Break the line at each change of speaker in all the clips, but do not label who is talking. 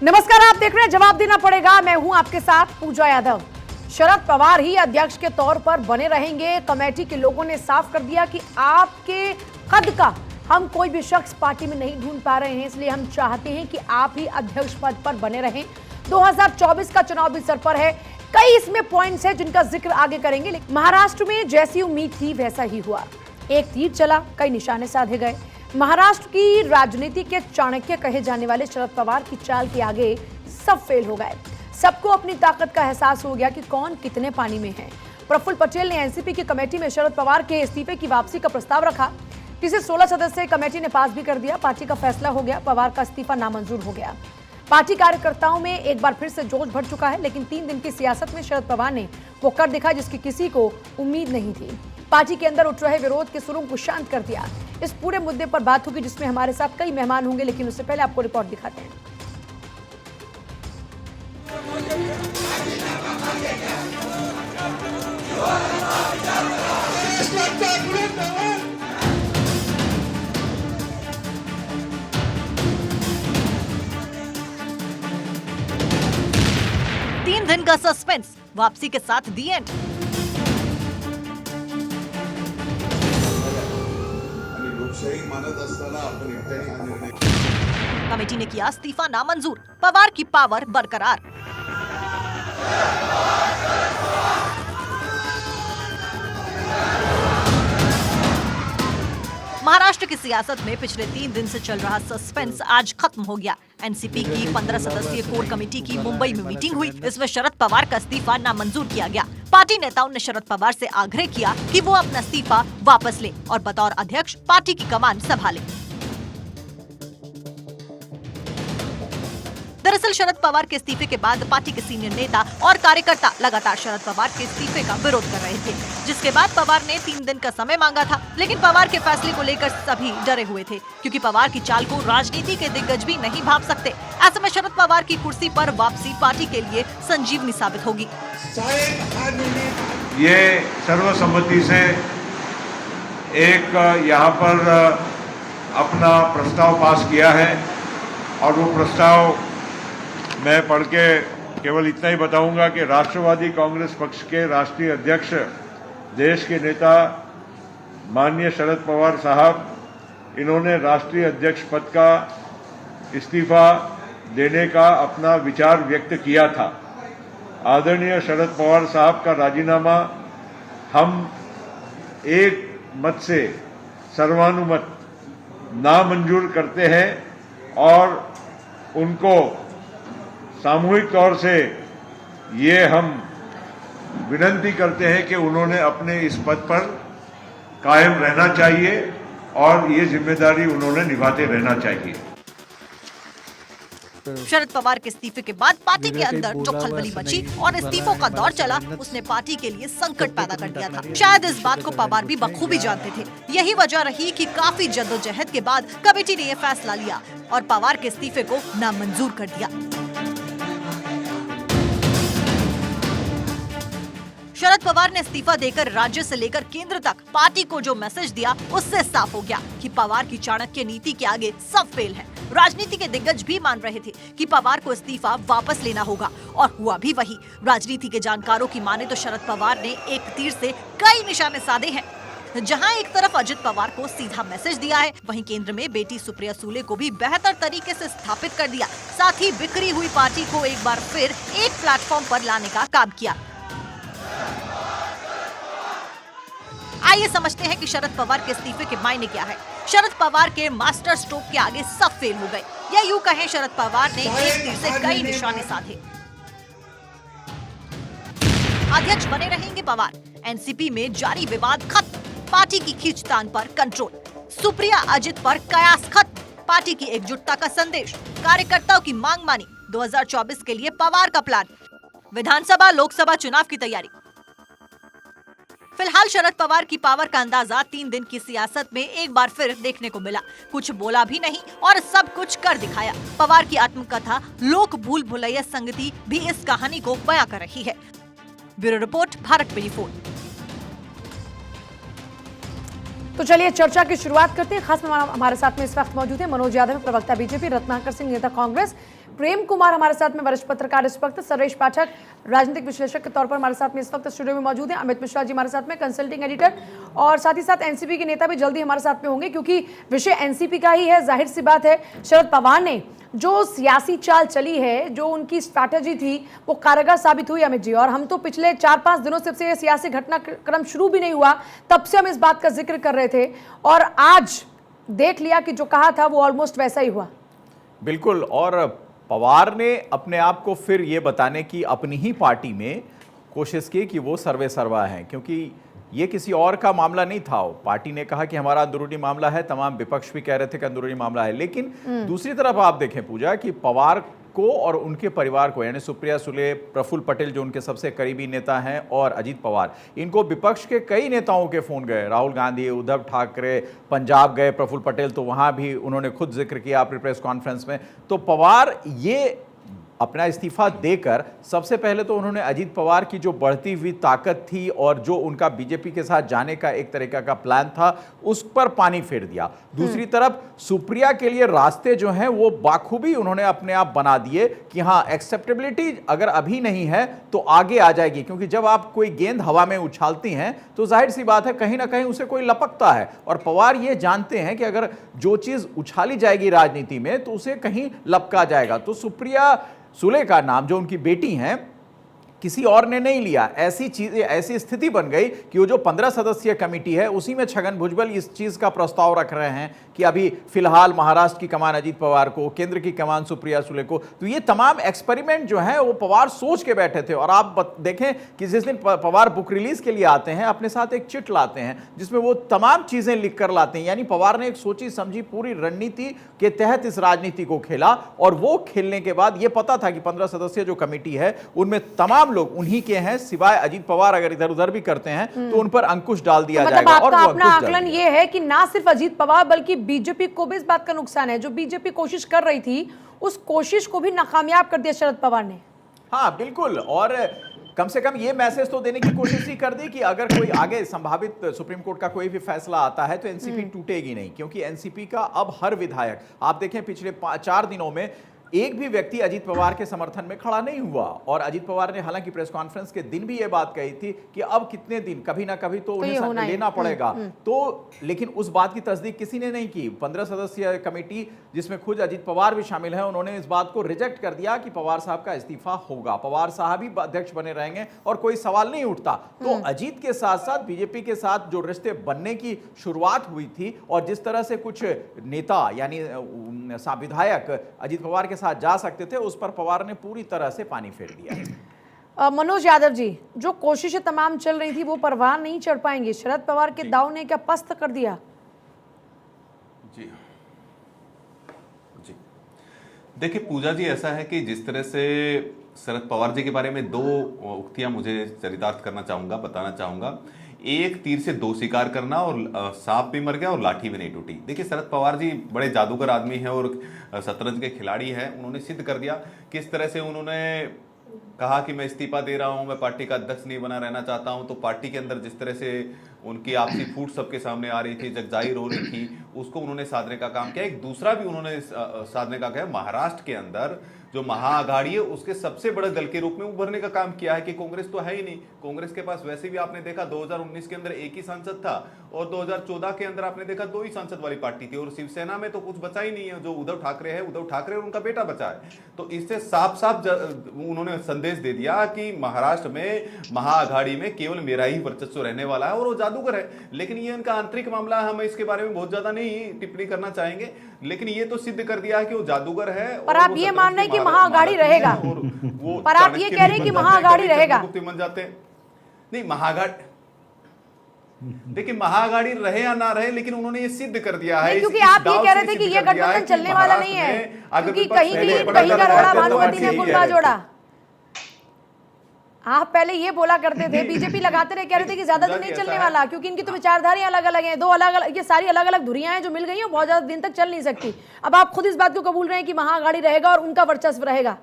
नमस्कार, आप देख रहे हैं जवाब देना पड़ेगा। मैं हूं आपके साथ पूजा यादव। शरद पवार ही अध्यक्ष के तौर पर बने रहेंगे। कमेटी के लोगों ने साफ कर दिया कि आपके कद का हम कोई भी शख्स पार्टी में नहीं ढूंढ पा रहे हैं, इसलिए हम चाहते हैं कि आप ही अध्यक्ष पद पर बने रहें। 2024 का चुनाव भी सर पर है। कई इसमें पॉइंट्स हैं जिनका जिक्र आगे करेंगे। लेकिन महाराष्ट्र में जैसी उम्मीद थी वैसा ही हुआ। एक तीर चला, कई निशाने साधे गए। महाराष्ट्र की राजनीति के चाणक्य कहे जाने वाले शरद पवार की चाल के आगे सब फेल हो गए। सबको अपनी ताकत का एहसास हो गया कि कौन कितने पानी में है। प्रफुल्ल पटेल ने एनसीपी की कमेटी में शरद पवार के इस्तीफे की वापसी का प्रस्ताव रखा, जिसे 16 सदस्यीय कमेटी ने पास भी कर दिया। पार्टी का फैसला हो गया, पवार का इस्तीफा नामंजूर हो गया। पार्टी कार्यकर्ताओं में एक बार फिर से जोश भर चुका है, लेकिन 3 दिन की सियासत में शरद पवार ने वो कर दिखा जिसकी किसी को उम्मीद नहीं थी। पार्टी के अंदर उठ रहे विरोध के सुरों को शांत कर दिया। इस पूरे मुद्दे पर बात होगी, जिसमें हमारे साथ कई मेहमान होंगे, लेकिन उससे पहले आपको रिपोर्ट दिखाते हैं।
तीन दिन का सस्पेंस, वापसी के साथ दी एंड। कमेटी ने किया इस्तीफा नामंजूर, पवार की पावर बरकरार। महाराष्ट्र की सियासत में पिछले 3 दिन से चल रहा सस्पेंस आज खत्म हो गया। एनसीपी की 15 सदस्यीय कोर कमेटी की मुंबई में मीटिंग हुई। इसमें शरद पवार का इस्तीफा नामंजूर किया गया। पार्टी नेताओं ने शरद पवार से आग्रह किया कि वो अपना इस्तीफा वापस ले और बतौर अध्यक्ष पार्टी की कमान संभाले। दरअसल शरद पवार के इस्तीफे के बाद पार्टी के सीनियर नेता और कार्यकर्ता लगातार शरद पवार के इस्तीफे का विरोध कर रहे थे, जिसके बाद पवार ने 3 दिन का समय मांगा था। लेकिन पवार के फैसले को लेकर सभी डरे हुए थे, क्योंकि पवार की चाल को राजनीति के दिग्गज भी नहीं भांप सकते। ऐसे में शरद पवार की कुर्सी पर वापसी पार्टी के लिए संजीवनी साबित होगी।
ये सर्वसम्मति से एक यहाँ पर अपना प्रस्ताव पास किया है, और वो प्रस्ताव मैं पढ़ के केवल इतना ही बताऊंगा कि राष्ट्रवादी कांग्रेस पक्ष के राष्ट्रीय अध्यक्ष, देश के नेता माननीय शरद पवार साहब, इन्होंने राष्ट्रीय अध्यक्ष पद का इस्तीफा देने का अपना विचार व्यक्त किया था। आदरणीय शरद पवार साहब का राजीनामा हम एक मत से सर्वानुमत नामंजूर करते हैं और उनको सामूहिक तौर से ये हम विनती करते हैं कि उन्होंने अपने इस पद पर कायम रहना चाहिए और ये जिम्मेदारी उन्होंने निभाते रहना चाहिए।
शरद पवार के इस्तीफे के बाद पार्टी के अंदर जो खलबली मची और इस्तीफों का दौर चला, उसने पार्टी के लिए संकट पैदा कर दिया था। शायद इस बात को पवार भी बखूबी जानते थे। यही वजह रही कि काफी जद्दोजहद के बाद कमेटी ने यह फैसला लिया और पवार के इस्तीफे को नामंजूर कर दिया। शरद पवार ने इस्तीफा देकर राज्य से लेकर केंद्र तक पार्टी को जो मैसेज दिया, उससे साफ हो गया कि पवार की चाणक्य नीति के आगे सब फेल है। राजनीति के दिग्गज भी मान रहे थे कि पवार को इस्तीफा वापस लेना होगा, और हुआ भी वही। राजनीति के जानकारों की माने तो शरद पवार ने एक तीर से कई निशाने साधे हैं। जहां एक तरफ अजित पवार को सीधा मैसेज दिया है, वहीं केंद्र में बेटी सुप्रिया सुले को भी बेहतर तरीके से स्थापित कर दिया। साथ ही बिखरी हुई पार्टी को एक बार फिर एक प्लेटफॉर्म पर लाने का काम किया। आइए समझते हैं कि शरद पवार के इस्तीफे के मायने क्या है। शरद पवार के मास्टर स्ट्रोक के आगे सब फेल हो गए, या यूं कहें शरद पवार ने एक तीर से कई निशाने साधे। अध्यक्ष बने रहेंगे पवार। एनसीपी में जारी विवाद खत्म, पार्टी की खींचतान पर कंट्रोल। सुप्रिया अजित पर कयास खत्म, पार्टी की एकजुटता का संदेश। कार्यकर्ताओं की मांग मानी, 2024 के लिए पवार का प्लान। विधानसभा लोकसभा चुनाव की तैयारी। फिलहाल शरद पवार की पावर का अंदाजा 3 दिन की सियासत में एक बार फिर देखने को मिला। कुछ बोला भी नहीं और सब कुछ कर दिखाया। पवार की आत्मकथा लोक भूल भुलैया संगति भी इस कहानी को बयां कर रही है। Bureau report, Bharat 24।
तो चलिए चर्चा की शुरुआत करते हैं। खास मेहमान हमारे साथ में इस वक्त मौजूद हैं मनोज यादव, प्रवक्ता बीजेपी, रत्नाकर सिंह, नेता कांग्रेस, प्रेम कुमार हमारे साथ में, वरिष्ठ पत्रकार इस वक्त, सर्वेश पाठक राजनीतिक विश्लेषक के तौर पर हमारे साथ में इस वक्त स्टूडियो में मौजूद हैं, अमित मिश्रा जी हमारे साथ में कंसल्टिंग एडिटर, और साथ ही साथ एनसीपी के नेता भी जल्दी हमारे साथ में होंगे, क्योंकि विषय एनसीपी का ही है। जाहिर सी बात है, शरद पवार ने जो सियासी चाल चली है, जो उनकी स्ट्रैटेजी थी, वो कारगर साबित हुई अमित जी। और हम तो पिछले 4-5 दिनों से ये सियासी घटनाक्रम शुरू भी नहीं हुआ तब से हम इस बात का जिक्र कर रहे थे, और आज देख लिया कि जो कहा था वो ऑलमोस्ट वैसा ही हुआ।
बिल्कुल, और पवार ने अपने आप को फिर ये बताने की अपनी ही पार्टी में कोशिश की कि वो सर्वे सर्वा हैं, क्योंकि ये किसी और का मामला नहीं था। पार्टी ने कहा कि हमारा अंदरूनी मामला है, तमाम विपक्ष भी कह रहे थे कि अंदरूनी मामला है, लेकिन दूसरी तरफ आप देखें पूजा कि पवार को और उनके परिवार को, यानी सुप्रिया सुले, प्रफुल्ल पटेल जो उनके सबसे करीबी नेता हैं, और अजीत पवार, इनको विपक्ष के कई नेताओं के फोन गए। राहुल गांधी, उद्धव ठाकरे पंजाब गए, प्रफुल्ल पटेल तो वहां भी उन्होंने खुद जिक्र किया अपनी प्रेस कॉन्फ्रेंस में। तो पवार ये अपना इस्तीफा देकर सबसे पहले तो उन्होंने अजीत पवार की जो बढ़ती हुई ताकत थी और जो उनका बीजेपी के साथ जाने का एक तरीका का प्लान था, उस पर पानी फेर दिया। दूसरी तरफ सुप्रिया के लिए रास्ते जो हैं वो बाखूबी उन्होंने अपने आप बना दिए कि हाँ, एक्सेप्टेबिलिटी अगर अभी नहीं है तो आगे आ जाएगी, क्योंकि जब आप कोई गेंद हवा में उछालती हैं तो जाहिर सी बात है कहीं ना कहीं उसे कोई लपकता है, और पवार ये जानते हैं कि अगर जो चीज उछाली जाएगी राजनीति में तो उसे कहीं लपका जाएगा। तो सुप्रिया सुले का नाम, जो उनकी बेटी हैं, किसी और ने नहीं लिया। ऐसी स्थिति बन गई कि वो जो 15 सदस्यीय कमेटी है उसी में छगन भुजबल इस चीज का प्रस्ताव रख रहे हैं कि अभी फिलहाल महाराष्ट्र की कमान अजीत पवार को, केंद्र की कमान सुप्रिया सुले को। तो ये तमाम एक्सपेरिमेंट जो हैं वो पवार सोच के बैठे थे। और आप देखें कि जिस दिन पवार बुक रिलीज के लिए आते हैं, अपने साथ एक चिट लाते हैं जिसमें वो तमाम चीजें लिख कर लाते हैं। यानी पवार ने एक सोची समझी पूरी रणनीति के तहत इस राजनीति को खेला, और वो खेलने के बाद ये पता था कि 15 सदस्यीय जो कमेटी है उनमें तमाम लोग उन्हीं के हैं, सिवाय अजीत पवार अगर इधर उधर भी करते हैं तो उन पर अंकुश डाल दिया
मतलब
जाएगा। और
आपका अपना आकलन ये है कि ना सिर्फ अजीत पवार बल्कि बीजेपी को भी इस बात का नुकसान है। जो बीजेपी कोशिश कर रही थी उस कोशिश को भी नाकामयाब कर दिया शरद पवार ने।
हाँ बिल्कुल, और कम से कम ये मैसेज तो देने की कोशिश ही कर दी कि अगर कोई आगे संभावित सुप्रीम कोर्ट का कोई भी फैसला आता है तो एनसीपी टूटेगी नहीं, क्योंकि एनसीपी का अब हर विधायक, आप देखें पिछले 4 दिनों में एक भी व्यक्ति अजीत पवार के समर्थन में खड़ा नहीं हुआ। और अजीत पवार ने हालांकि प्रेस कॉन्फ्रेंस के दिन भी ये बात कही थी कि अब कितने दिन कभी ना कभी तो उन्हें लेना पड़ेगा। तो लेकिन उस बात की तस्दीक किसी ने नहीं की। 15 सदस्यीय कमेटी जिसमें खुद अजीत पवार भी शामिल है, उन्होंने इस बात को रिजेक्ट कर दिया कि पवार साहब का इस्तीफा होगा, पवार साहब ही अध्यक्ष बने रहेंगे और कोई सवाल नहीं उठता। तो अजीत के साथ साथ बीजेपी के साथ जो रिश्ते बनने की शुरुआत हुई थी, और जिस तरह से कुछ नेता यानी विधायक अजीत पवार के साथ जा सकते थे, उस पर पवार ने पूरी तरह से पानी फेर दिया।
मनोज यादव जी, जो कोशिशें तमाम चल रही थी वो परवान नहीं चढ़ पाएंगी, शरद पवार के दाव ने क्या पस्त कर दिया?
जी जी, देखिए पूजा जी, ऐसा है कि जिस तरह से शरद पवार जी के बारे में 2 उक्तियां मुझे चरितार्थ करना चाहूंगा, बताना चाहूंगा। एक तीर से 2 शिकार करना, और सांप भी मर गया और लाठी भी नहीं टूटी। देखिए शरद पवार जी बड़े जादूगर आदमी हैं और शतरंज के खिलाड़ी हैं। उन्होंने सिद्ध कर दिया किस तरह से उन्होंने कहा कि मैं इस्तीफा दे रहा हूं, मैं पार्टी का अध्यक्ष नहीं बना रहना चाहता हूं। तो पार्टी के अंदर जिस तरह से उनकी आपसी फूट सबके सामने आ रही थी, जगजाहिर हो रही थी, उसको उन्होंने साधने का काम किया। एक दूसरा भी उन्होंने साधने का किया, महाराष्ट्र के अंदर जो महाआघाड़ी है उसके सबसे बड़े दल के रूप में उभरने का काम किया है कि कांग्रेस तो है ही नहीं। कांग्रेस के पास वैसे भी आपने देखा 2019 के अंदर 1 ही सांसद था, और 2014 के अंदर आपने देखा 2 ही सांसद वाली पार्टी थी, और शिवसेना में तो कुछ बचा ही नहीं है। जो उद्धव ठाकरे है, उद्धव ठाकरे और उनका बेटा बचा है। तो इससे साफ साफ उन्होंने संदेश दे दिया कि महाराष्ट्र में महाआघाड़ी में केवल मेरा ही वर्चस्व रहने वाला है, और वो जादूगर है। लेकिन ये उनका आंतरिक मामला है, हम इसके बारे में बहुत ज्यादा नहीं टिप्पणी करना चाहेंगे, लेकिन ये तो सिद्ध कर दिया है कि वो जादूगर है।
पर आप ये मान रहे हैं कि महाआघाड़ी रहेगा, पर आप ये कह रहे हैं कि महाआघाड़ी रहेगा? बन जाते हैं
नहीं, महाआघाड़ी, देखिए महाआघाड़ी रहे या ना रहे, लेकिन उन्होंने ये सिद्ध कर दिया है।
क्योंकि आप ये कह रहे थे कि ये गठबंधन चलने वाला नहीं है, क्योंकि कहीं का रोड़ा भानुमति ने पुलवा जोड़ा। आप पहले ये बोला करते थे, बीजेपी लगाते रहे, कह रहे थे कि ज्यादा दिन नहीं चलने वाला, क्योंकि इनकी तो विचारधारा अलग अलग है, 2 अलग अलग, ये सारी अलग अलग धुरियां हैं जो मिल गई हैं, बहुत ज्यादा दिन तक चल नहीं सकती। अब आप खुद इस बात को कबूल रहे हैं कि महाआघाड़ी रहेगा और उनका वर्चस्व रहेगा?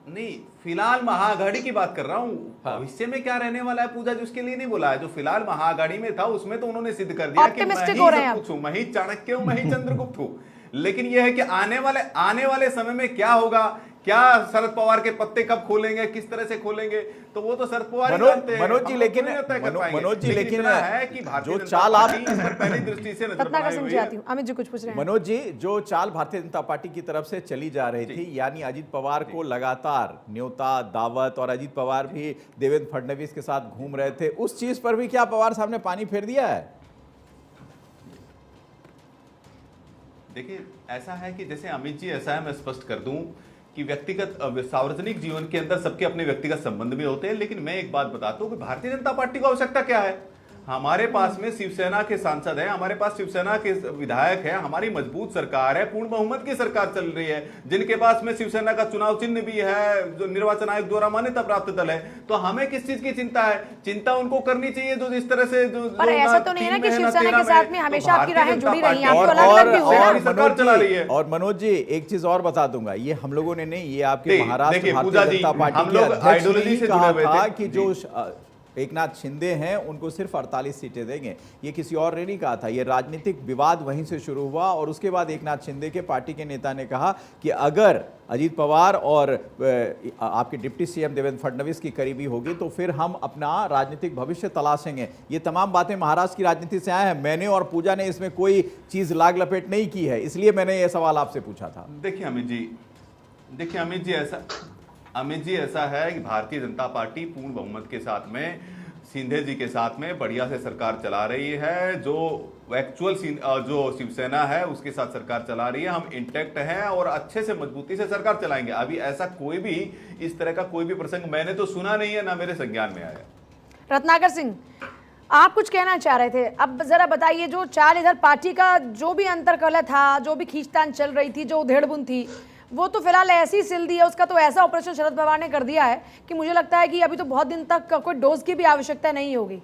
नहीं, फिलहाल महाआघाड़ी की बात कर रहा हूँ। भविष्य में क्या रहने वाला है पूजा जी, उसके लिए नहीं बोला है। जो फिलहाल महाआघाड़ी में था उसमें तो उन्होंने सिद्ध कर दिया कि मैं ही चाणक्य हूं, मैं ही चंद्रगुप्त हूं। लेकिन यह है कि आने वाले समय में क्या होगा, क्या शरद पवार के पत्ते कब खोलेंगे, किस तरह से खोलेंगे, तो वो तो शरद पवार ही जानते हैं।
मनोज जी, लेकिन
इतना है कि भारतीय
जो
जनता
चाल आप
पार्टी इस पर पहली दृष्टि से नजर
रत्नाकर
बनाई
सिंह
हुई
जी
है।
आती हूँ। अमित जी कुछ पूछ रहे हैं।
मनोज जी, जो चाल भारतीय जनता पार्टी की तरफ से चली जा रही थी, यानी अजीत पवार को लगातार न्योता, दावत, और अजीत पवार भी देवेंद्र फडणवीस के साथ घूम रहे थे, उस चीज पर भी क्या पवार साहब ने पानी फेर दिया है?
देखिए, ऐसा है कि जैसे अमित जी, ऐसा है, मैं स्पष्ट कर दूं कि व्यक्तिगत सार्वजनिक जीवन के अंदर सबके अपने व्यक्तिगत संबंध भी होते हैं, लेकिन मैं एक बात बताता हूं कि भारतीय जनता पार्टी को आवश्यकता क्या है। हमारे पास में शिवसेना के सांसद हैं, हमारे पास शिवसेना के विधायक हैं, हमारी मजबूत सरकार है, पूर्ण बहुमत की सरकार चल रही है, जिनके पास में शिवसेना का चुनाव चिन्ह भी है, जो निर्वाचन आयोग द्वारा मान्यता प्राप्त दल है। तो हमें किस चीज की चिंता है? चिंता उनको करनी चाहिए जो इस तरह से
पर ऐसा तो नहीं है ना कि शिवसेना के साथ में हमेशा आपकी राहें जुड़ी रही हैं, आपको अलग-अलग भी हुआ ना।
और मनोज जी, एक चीज और बता दूंगा, ये हम लोगों ने नहीं, ये आपके महाराष्ट्र
पूजा
भारतीय
जी,
जनता पार्टी
हम
के
लोग
अध्यक्ष
आइडियोलॉजी
ने
से
कहा
जुड़े हुए
था
थे।
कि जो एकनाथ शिंदे हैं उनको सिर्फ 48 सीटें देंगे। ये किसी और ने नहीं कहा था, ये राजनीतिक विवाद वहीं से शुरू हुआ, और उसके बाद एकनाथ शिंदे के पार्टी के नेता ने कहा कि अगर अजीत पवार और आपके डिप्टी सीएम देवेंद्र फडणवीस की करीबी होगी तो फिर हम अपना राजनीतिक भविष्य तलाशेंगे। ये तमाम बातें महाराष्ट्र की राजनीति से आए हैं, मैंने और पूजा ने इसमें कोई चीज लाग लपेट नहीं की है, इसलिए मैंने ये सवाल आपसे पूछा था।
देखिए अमित जी, ऐसा है कि भारतीय जनता पार्टी पूर्ण बहुमत के साथ में शिंदे जी के साथ में बढ़िया से सरकार चला रही है। जो एक्चुअल जो शिवसेना है उसके साथ सरकार चला रही है, हम इंटैक्ट हैं और अच्छे से मजबूती से सरकार चलाएंगे। अभी ऐसा कोई भी इस तरह का कोई भी प्रसंग मैंने तो सुना नहीं है, ना मेरे संज्ञान में आया।
रत्नाकर सिंह, आप कुछ कहना चाह रहे थे, अब जरा बताइए। जो चाल इधर पार्टी का जो भी अंतरकलह था, जो भी खींचतान चल रही थी, जो उधेड़बुन थी, वो तो फिलहाल ऐसी सिल दी है, उसका तो ऐसा ऑपरेशन शरद पवार ने कर दिया है कि मुझे लगता है कि अभी तो बहुत दिन तक कोई डोज की भी आवश्यकता नहीं होगी।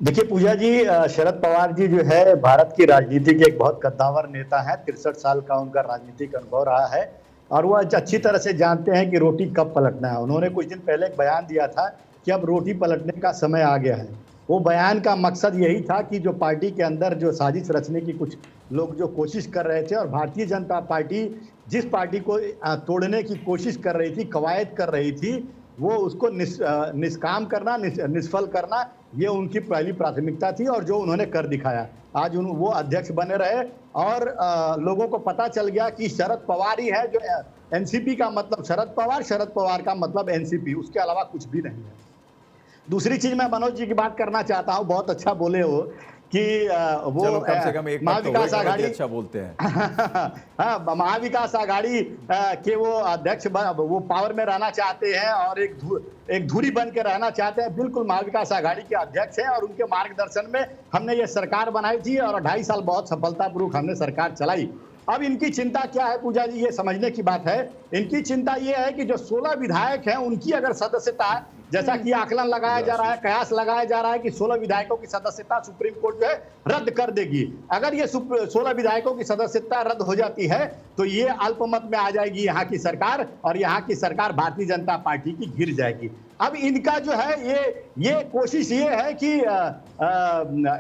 देखिए पूजा जी, शरद पवार जी जो है भारत की राजनीति के एक बहुत कद्दावर नेता हैं। 63 साल का उनका राजनीतिक अनुभव रहा है और वो अच्छी तरह से जानते हैं कि रोटी कब पलटना है। उन्होंने कुछ दिन पहले एक बयान दिया था कि अब रोटी पलटने का समय आ गया है। वो बयान का मकसद यही था कि जो पार्टी के अंदर जो साजिश रचने की कुछ लोग जो कोशिश कर रहे थे, और भारतीय जनता पार्टी जिस पार्टी को तोड़ने की कोशिश कर रही थी, कवायद कर रही थी, वो उसको निष्काम करना, निष्फल करना, ये उनकी पहली प्राथमिकता थी और जो उन्होंने कर दिखाया। आज वो अध्यक्ष बने रहे और लोगों को पता चल गया कि शरद पवार ही है जो एनसीपी का मतलब शरद पवार का मतलब एनसीपी, उसके अलावा कुछ भी नहीं है। दूसरी चीज मैं मनोज जी की बात करना चाहता हूँ, बहुत अच्छा बोले हो कि वो
कम से कम एक
महाविकास आघाड़ी
अच्छा बोलते हैं।
हाँ, महाविकास आघाड़ी के वो अध्यक्ष वो पावर में रहना चाहते हैं और एक धुरी बन के रहना चाहते हैं। बिल्कुल महाविकास आघाड़ी के अध्यक्ष हैं और उनके मार्गदर्शन में हमने ये सरकार बनाई थी और 2.5 साल बहुत सफलतापूर्वक हमने सरकार चलाई। अब इनकी चिंता क्या है पूजा जी, ये समझने की बात है। इनकी चिंता ये है कि जो 16 विधायक हैं उनकी अगर सदस्यता, जैसा कि आकलन लगाया जा रहा है, कयास लगाया जा रहा है कि 16 विधायकों की सदस्यता सुप्रीम कोर्ट जो है रद्द कर देगी। अगर ये 16 विधायकों की सदस्यता रद्द हो जाती है तो ये अल्पमत में आ जाएगी यहाँ की सरकार और यहाँ की सरकार भारतीय जनता पार्टी की गिर जाएगी। अब इनका जो है ये कोशिश ये है कि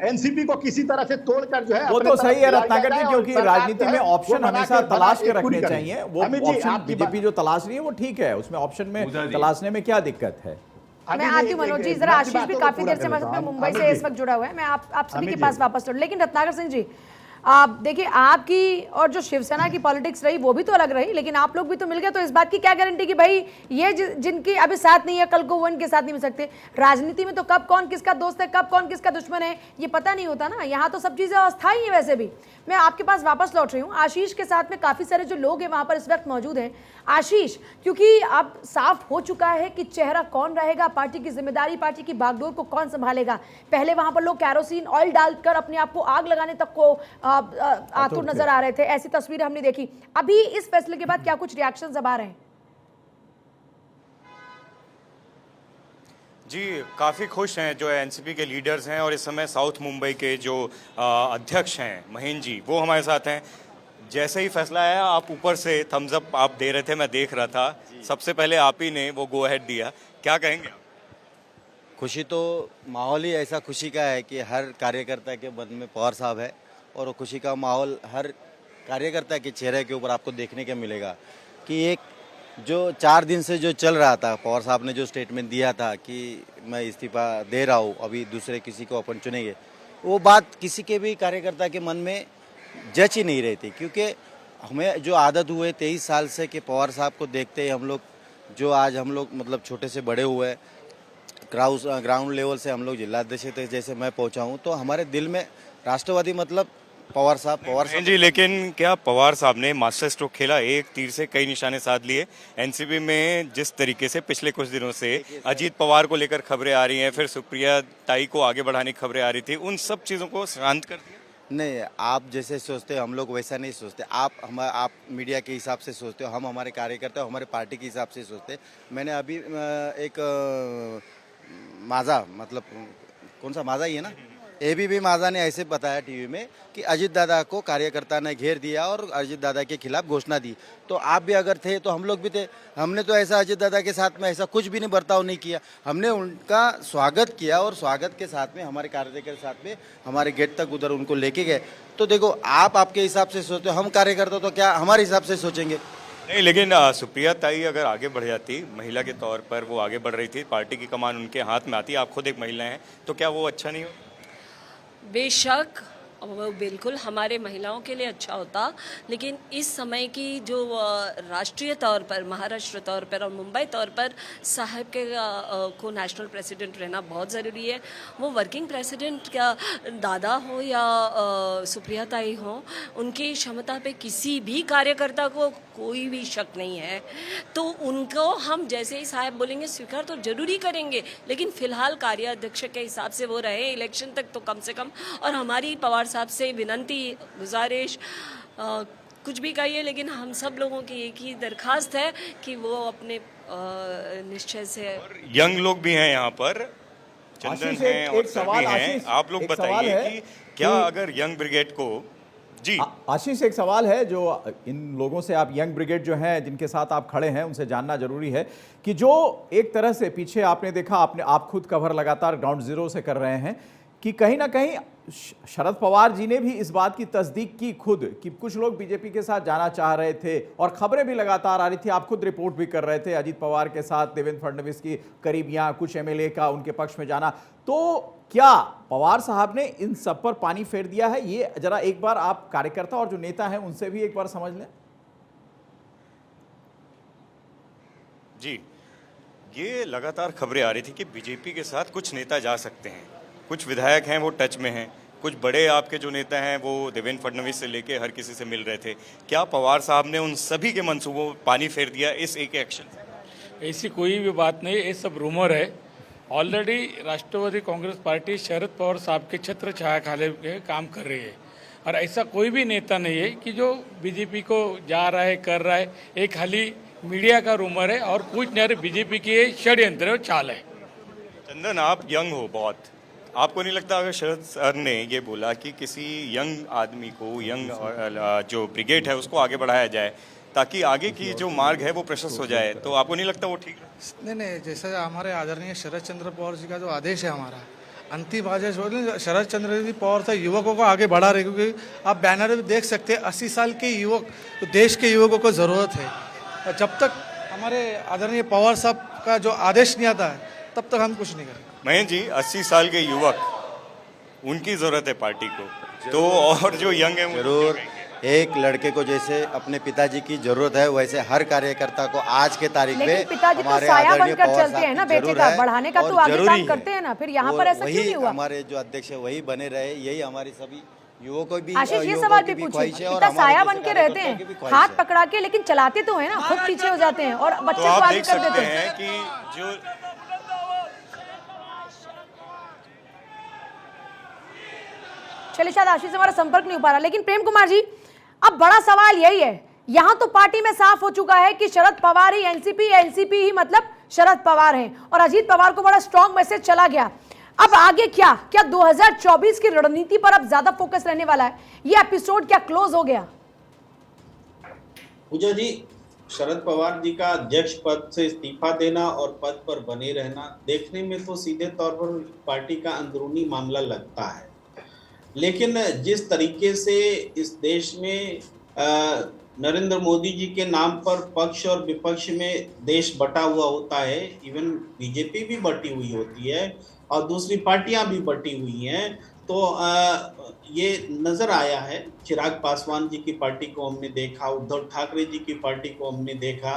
एनसीपी को किसी तरह से तोड़कर जो है
वो तो सही है रत्नाकर जी, क्योंकि राजनीति में ऑप्शन हमेशा तलाश के रखने चाहिए। वो ऑप्शन बीजेपी जो तलाश रही है वो ठीक है, उसमें ऑप्शन में तलाशने में क्या दिक्कत है।
मैं आती हूँ मनोज जी, जरा आशीष भी काफी देर से हमारे साथ में मुंबई से इस वक्त जुड़ा हुआ है, मैं आप सभी के पास वापस लौट। लेकिन रत्नाकर सिंह जी, आप देखिए, आपकी और जो शिवसेना की पॉलिटिक्स रही वो भी तो अलग रही, लेकिन आप लोग भी तो मिल गए, तो इस बात की क्या गारंटी कि भाई ये जिनकी अभी साथ नहीं है कल को वो इनके साथ नहीं मिल सकते। राजनीति में तो कब कौन किसका दोस्त है, कब कौन किसका दुश्मन है, ये पता नहीं होता ना। यहाँ तो सब चीजें अस्थायी हैं। वैसे भी मैं आपके पास वापस लौट रही हूँ। आशीष के साथ में काफी सारे जो लोग हैं वहां पर इस वक्त मौजूद हैं। आशीष, क्योंकि अब साफ हो चुका है कि चेहरा कौन रहेगा, पार्टी की जिम्मेदारी, पार्टी की बागडोर को कौन संभालेगा। पहले वहां पर लोग कैरोसिन ऑयल डालकर अपने आप को आग लगाने तक को आतुर नजर आ रहे थे, ऐसी तस्वीरें हमने देखी। अभी इस फैसले के बाद क्या कुछ रिएक्शंस अब आ रहे हैं?
जी, काफ़ी खुश हैं जो एनसीपी के लीडर्स हैं और इस समय साउथ मुंबई के जो अध्यक्ष हैं महेंद्र जी, वो हमारे साथ हैं। जैसे ही फैसला आया, आप ऊपर से थम्स अप आप दे रहे थे, मैं देख रहा था। सबसे पहले आप ही ने वो गो अहेड दिया, क्या कहेंगे?
खुशी तो माहौल ही ऐसा खुशी का है कि हर कार्यकर्ता के मन में पवार साहब है और खुशी का माहौल हर कार्यकर्ता के चेहरे के ऊपर आपको देखने को मिलेगा कि एक जो 4 दिन से जो चल रहा था, पवार साहब ने जो स्टेटमेंट दिया था कि मैं इस्तीफा दे रहा हूँ, अभी दूसरे किसी को अपन चुनेंगे, वो बात किसी के भी कार्यकर्ता के मन में जच ही नहीं रही थी। क्योंकि हमें जो आदत हुए 23 साल से कि पवार साहब को देखते ही हम लोग, जो आज हम लोग मतलब छोटे से बड़े हुए, ग्राउंड लेवल से हम लोग जिलाध्यक्ष थे, जैसे मैं पहुंचा हूं, तो हमारे दिल में राष्ट्रवादी मतलब पवार साहब
जी। लेकिन क्या पवार साहब ने मास्टर स्ट्रोक खेला, एक तीर से कई निशाने साध लिए? एनसीपी में जिस तरीके से पिछले कुछ दिनों से अजीत पवार को लेकर खबरें आ रही हैं, फिर सुप्रिया ताई को आगे बढ़ाने की खबरें आ रही थी, उन सब चीज़ों को शांत कर दिया?
नहीं, आप जैसे सोचते हो हम लोग वैसा नहीं सोचते। आप मीडिया के हिसाब से सोचते हो, हम हमारे कार्यकर्ता हमारे पार्टी के हिसाब से सोचते। मैंने अभी एक माजा, मतलब कौन सा माजा ही है ना, एबीपी माजा ने ऐसे बताया टीवी में कि अजीत दादा को कार्यकर्ता ने घेर दिया और अजीत दादा के खिलाफ घोषणा दी। तो आप भी अगर थे तो हम लोग भी थे। हमने तो ऐसा अजीत दादा के साथ में ऐसा कुछ भी नहीं बर्ताव नहीं किया। हमने उनका स्वागत किया और स्वागत के साथ में हमारे कार्यकर्ता के साथ में हमारे गेट तक उधर उनको लेके गए। तो देखो, आप आपके हिसाब से सोचते हो, हम कार्यकर्ता तो क्या हमारे हिसाब से सोचेंगे?
नहीं, लेकिन सुप्रिया ताई अगर आगे बढ़ जाती, महिला के तौर पर वो आगे बढ़ रही थी, पार्टी की कमान उनके हाथ में आती, आप खुद एक महिला हैं, तो क्या वो अच्छा नहीं हो?
बेशक वो बिल्कुल हमारे महिलाओं के लिए अच्छा होता, लेकिन इस समय की जो राष्ट्रीय तौर पर, महाराष्ट्र तौर पर और मुंबई तौर पर साहब के को नेशनल प्रेसिडेंट रहना बहुत ज़रूरी है। वो वर्किंग प्रेसिडेंट क्या दादा हो या सुप्रिया ताई हो, उनकी क्षमता पे किसी भी कार्यकर्ता को कोई भी शक नहीं है। तो उनको हम जैसे ही साहब बोलेंगे स्वीकार तो जरूरी करेंगे, लेकिन फिलहाल कार्याध्यक्ष के हिसाब से वो रहे इलेक्शन तक तो कम से कम। और हमारी पवार साहब से विनंती, गुजारिश, कुछ भी कहिए, लेकिन हम सब लोगों की एक ही दरखास्त है कि वो अपने निश्चय से।
यंग लोग भी हैं यहाँ पर, चंदन हैं और सभी हैं, आप लोग बताइए कि क्या अगर यंग ब्रिगेड को जी।
आशीष, एक सवाल है जो इन लोगों से, आप यंग ब्रिगेड जो हैं जिनके साथ आप खड़े हैं, उनसे जानना जरूरी है कि जो एक तरह से पीछे आपने देखा, आप खुद कवर लगातार ग्राउंड जीरो से कर रहे हैं कि कहीं ना कहीं शरद पवार जी ने भी इस बात की तस्दीक की खुद कि कुछ लोग बीजेपी के साथ जाना चाह रहे थे और खबरें भी लगातार आ रही थी, आप खुद रिपोर्ट भी कर रहे थे अजीत पवार के साथ देवेंद्र फडणवीस की करीबियां, कुछ एमएलए का उनके पक्ष में जाना। तो क्या पवार साहब ने इन सब पर पानी फेर दिया है? ये जरा एक बार आप कार्यकर्ता और जो नेता हैं उनसे भी एक बार समझ लें।
जी, ये लगातार खबरें आ रही थी कि बीजेपी के साथ कुछ नेता जा सकते हैं, कुछ विधायक हैं वो टच में हैं, कुछ बड़े आपके जो नेता हैं वो देवेंद्र फडणवीस से लेके हर किसी से मिल रहे थे। क्या पवार साहब ने उन सभी के मंसूबों पर पानी फेर दिया इस एक एक्शन से?
ऐसी कोई भी बात नहीं, ये सब रूमर है। ऑलरेडी राष्ट्रवादी कांग्रेस पार्टी शरद पवार साहब के छत्र छाया खाले के काम कर रही है और ऐसा कोई भी नेता नहीं है कि जो बीजेपी को जा रहा है, कर रहा है। एक खाली मीडिया का रूमर है और कुछ नहीं, बीजेपी की षड्यंत्र चाल है।
चंदन, आप यंग हो बहुत, आपको नहीं लगता अगर शरद सर ने ये बोला कि किसी यंग आदमी को, यंग जो ब्रिगेड है उसको आगे बढ़ाया जाए ताकि आगे की जो मार्ग है वो प्रशस्त हो जाए, तो आपको नहीं लगता वो ठीक है?
नहीं, जैसा हमारे आदरणीय शरद चंद्र पवार जी का जो आदेश है, हमारा अंतिम आदेश, शरद चंद्र जी पवार साहब युवकों को आगे बढ़ा रहे, क्योंकि आप बैनर में देख सकते हैं 80 साल के युवक, तो देश के युवकों को ज़रूरत है। और जब तक हमारे आदरणीय पवार साहब का जो आदेश नहीं आता है तब तक हम कुछ नहीं करेंगे।
महेंद्र जी, 80 साल के युवक, उनकी ज़रूरत है पार्टी को, तो और जो यंग है
जरूर। एक लड़के को जैसे अपने पिताजी की जरूरत है, वैसे हर कार्यकर्ता को आज के तारीख पे
पिताजी तो साया बनकर चलते हैं ना, बेटे का बढ़ाने का तो आगे काम करते हैं ना, फिर यहाँ पर ऐसा क्यों नहीं हुआ?
हमारे जो अध्यक्ष है वही बने रहे, यही हमारी सभी युवकों भी।
आशीष, ये सवाल भी पूछिए, पिता साया बन के रहते हैं, हाथ पकड़ा के, लेकिन चलाते तो है ना, खुद पीछे हो जाते हैं और बच्चे को आगे कर देते हैं
कि जो
चलिए, शायद आशीष से हमारा संपर्क नहीं हो पा रहा, लेकिन प्रेम कुमार जी, अब बड़ा सवाल यही है, यहां तो पार्टी में साफ हो चुका है कि शरद पवार ही एनसीपी ही मतलब शरद पवार हैं और अजीत पवार को बड़ा स्ट्रॉन्ग मैसेज चला गया। अब आगे क्या 2024 की रणनीति पर अब ज्यादा फोकस रहने वाला है? ये एपिसोड क्या क्लोज हो गया?
पूजा जी, शरद पवार जी का अध्यक्ष पद से इस्तीफा देना और पद पर बने रहना देखने में तो सीधे तौर पर पार्टी का अंदरूनी मामला लगता है, लेकिन जिस तरीके से इस देश में नरेंद्र मोदी जी के नाम पर पक्ष और विपक्ष में देश बटा हुआ होता है, इवन बीजेपी भी बटी हुई होती है और दूसरी पार्टियां भी बटी हुई हैं, तो ये नजर आया है। चिराग पासवान जी की पार्टी को हमने देखा, उद्धव ठाकरे जी की पार्टी को हमने देखा,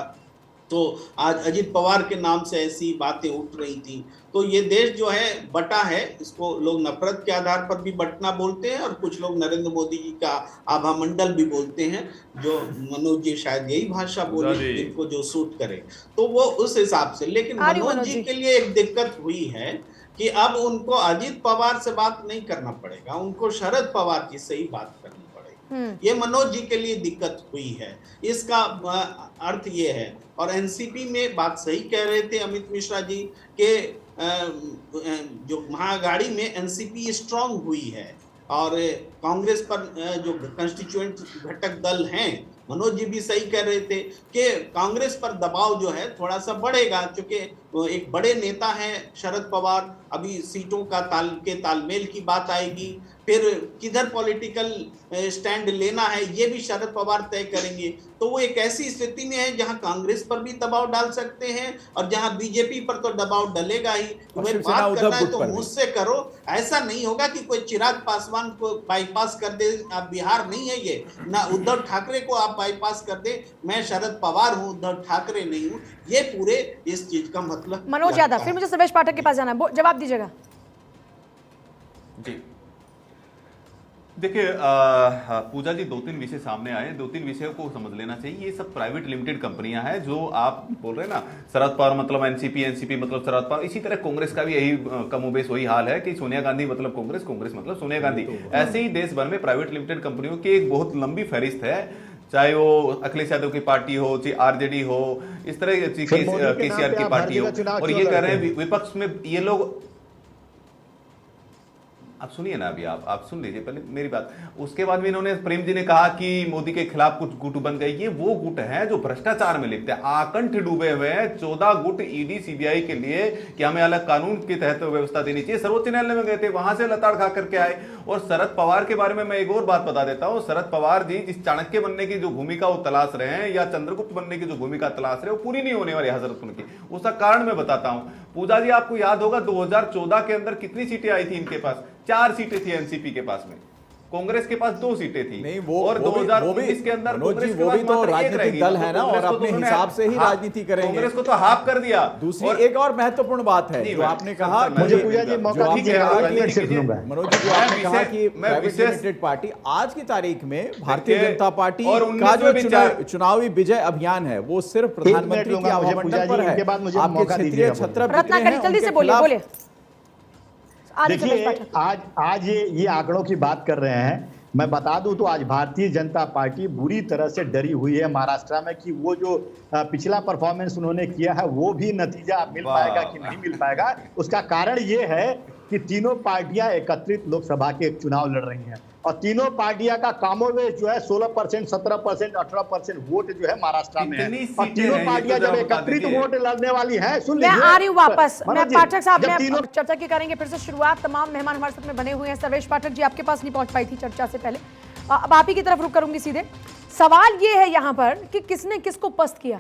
तो आज अजित पवार के नाम से ऐसी बातें उठ रही थी। तो ये देश जो है बटा है, इसको लोग नफरत के आधार पर भी बंटना बोलते हैं और कुछ लोग नरेंद्र मोदी जी का आभा मंडल भी बोलते हैं, जो मनोज जी शायद यही भाषा बोले जिनको जो सूट करे, तो वो उस हिसाब से। लेकिन मनोज जी के लिए एक दिक्कत हुई है कि अब उनको अजित पवार से बात नहीं करना पड़ेगा, उनको शरद पवार जी से ही बात करनी पड़ेगी। ये मनोज जी के लिए दिक्कत हुई है, इसका अर्थ ये है। और एनसीपी में बात सही कह रहे थे अमित मिश्रा जी के जो महाअघाड़ी में एनसीपी स्ट्रांग हुई है और कांग्रेस पर जो कंस्टिट्यूएंट घटक दल हैं, मनोज जी भी सही कह रहे थे कि कांग्रेस पर दबाव जो है थोड़ा सा बढ़ेगा, क्योंकि एक बड़े नेता हैं शरद पवार। अभी सीटों का तालमेल की बात आएगी, फिर किधर पॉलिटिकल स्टैंड लेना है ये भी शरद पवार तय करेंगे। तो वो एक ऐसी स्थिति में है जहां कांग्रेस पर भी दबाव डाल सकते हैं और जहां बीजेपी पर तो दबाव डलेगा ही। भाई बात करना है तो मुझसे करो, ऐसा नहीं होगा कि कोई चिराग पासवान को बाईपास कर दे। आप बिहार नहीं है ये, ना उद्धव ठाकरे को आप बाईपास कर दे। मैं शरद पवार हूँ, उद्धव ठाकरे नहीं हूँ, ये पूरे इस चीज का मतलब।
मनोज यादव, फिर मुझे सर्वेश पाठक के पास जाना है, जवाब दीजिएगा।
जी देखिए पूजा जी, 2-3 विषय सामने आए, 2-3 विषयों को समझ लेना चाहिए। ये सब प्राइवेट लिमिटेड कंपनियां हैं जो आप बोल रहे हैं ना, शरद पवार मतलब एनसीपी मतलब शरद पवार। इसी तरह कांग्रेस का भी यही कमोबेश वही हाल है कि सोनिया गांधी मतलब कांग्रेस मतलब सोनिया गांधी। ऐसे ही देश भर में प्राइवेट लिमिटेड कंपनियों की एक बहुत लंबी फहरिस्त है, चाहे वो अखिलेश यादव की पार्टी हो, चाहे आरजेडी हो, इस तरह केसीआर की पार्टी हो। और ये कह रहे हैं विपक्ष में ये लोग, आप सुनिए ना, अभी आप सुन लीजिए पहले मेरी बात। उसके बाद में इन्होंने, प्रेम जी ने कहा कि मोदी के खिलाफ कुछ गुट बन गए। ये वो गुट हैं जो भ्रष्टाचार में लिखते हैं, आकंठ डूबे हुए हैं। 14 गुट ईडी सीबीआई के लिए कि हमें अलग कानून के तहत व्यवस्था देनी चाहिए, सर्वोच्च न्यायालय में गए थे, वहां से लताड़ खा करके आए। और शरद पवार के बारे में मैं एक और बात बता देता हूं। शरद पवार जी जिस चाणक्य बनने की जो भूमिका वो तलाश रहे हैं या चंद्रगुप्त बनने की जो भूमिका तलाश रहे हैं, वो पूरी नहीं होने वाली हजरत उनकी। उसका कारण मैं बताता हूं। पूजा जी, आपको याद होगा 2014 के अंदर कितनी सीटें आई थी इनके पास? 4 सीटें थी एनसीपी के पास में, कांग्रेस के पास 2 सीटें थी।
नहीं, वो
और 2019 के अंदर कांग्रेस के
वो भी
पास
तो
मात्र एक
राजनीतिक दल है ना, और अपने हिसाब से ही राजनीति करेंगे।
कांग्रेस को तो हाफ कर दिया।
दूसरी एक और महत्वपूर्ण बात है जो आपने कहा,
मुझे पूजा जी मौका दीजिए,
मनोज जी, जो आपने कहा कि प्राइवेट लिमिटेड पार्टी, आज की तारीख में भारतीय जनता पार्टी का जो चुनावी विजय अभियान है वो सिर्फ प्रधानमंत्री की आवामंडल पर है। आपके क्षेत्रीय छत्र
जल्दी से बोलिए।
देखिए आज ये आंकड़ों की बात कर रहे हैं। मैं बता दूं तो आज भारतीय जनता पार्टी बुरी तरह से डरी हुई है महाराष्ट्र में कि वो जो पिछला परफॉर्मेंस उन्होंने किया है वो भी नतीजा मिल पाएगा कि नहीं मिल पाएगा। उसका कारण ये है कि तीनों पार्टियां एकत्रित लोकसभा के चुनाव लड़ रही हैं और तीनों पार्टियां का कामोवेश जो है 16%, 17%, 18% वोट जो है महाराष्ट्र में है। और तीनों पार्टियां जब एकत्रित वोट लड़ने वाली है, सुन लीजिए,
मैं आ रही हूँ वापस। मैं पाठक साहब ने चर्चा की करेंगे फिर से शुरुआत। तमाम मेहमान हमारे साथ में बने हुए हैं। सर्वेश पाठक जी, आपके पास नहीं पहुंच पाई थी चर्चा से पहले, अब आप ही की तरफ रुक करूंगी सीधे। सवाल ये है यहाँ पर कि किसने किसको पस्त किया।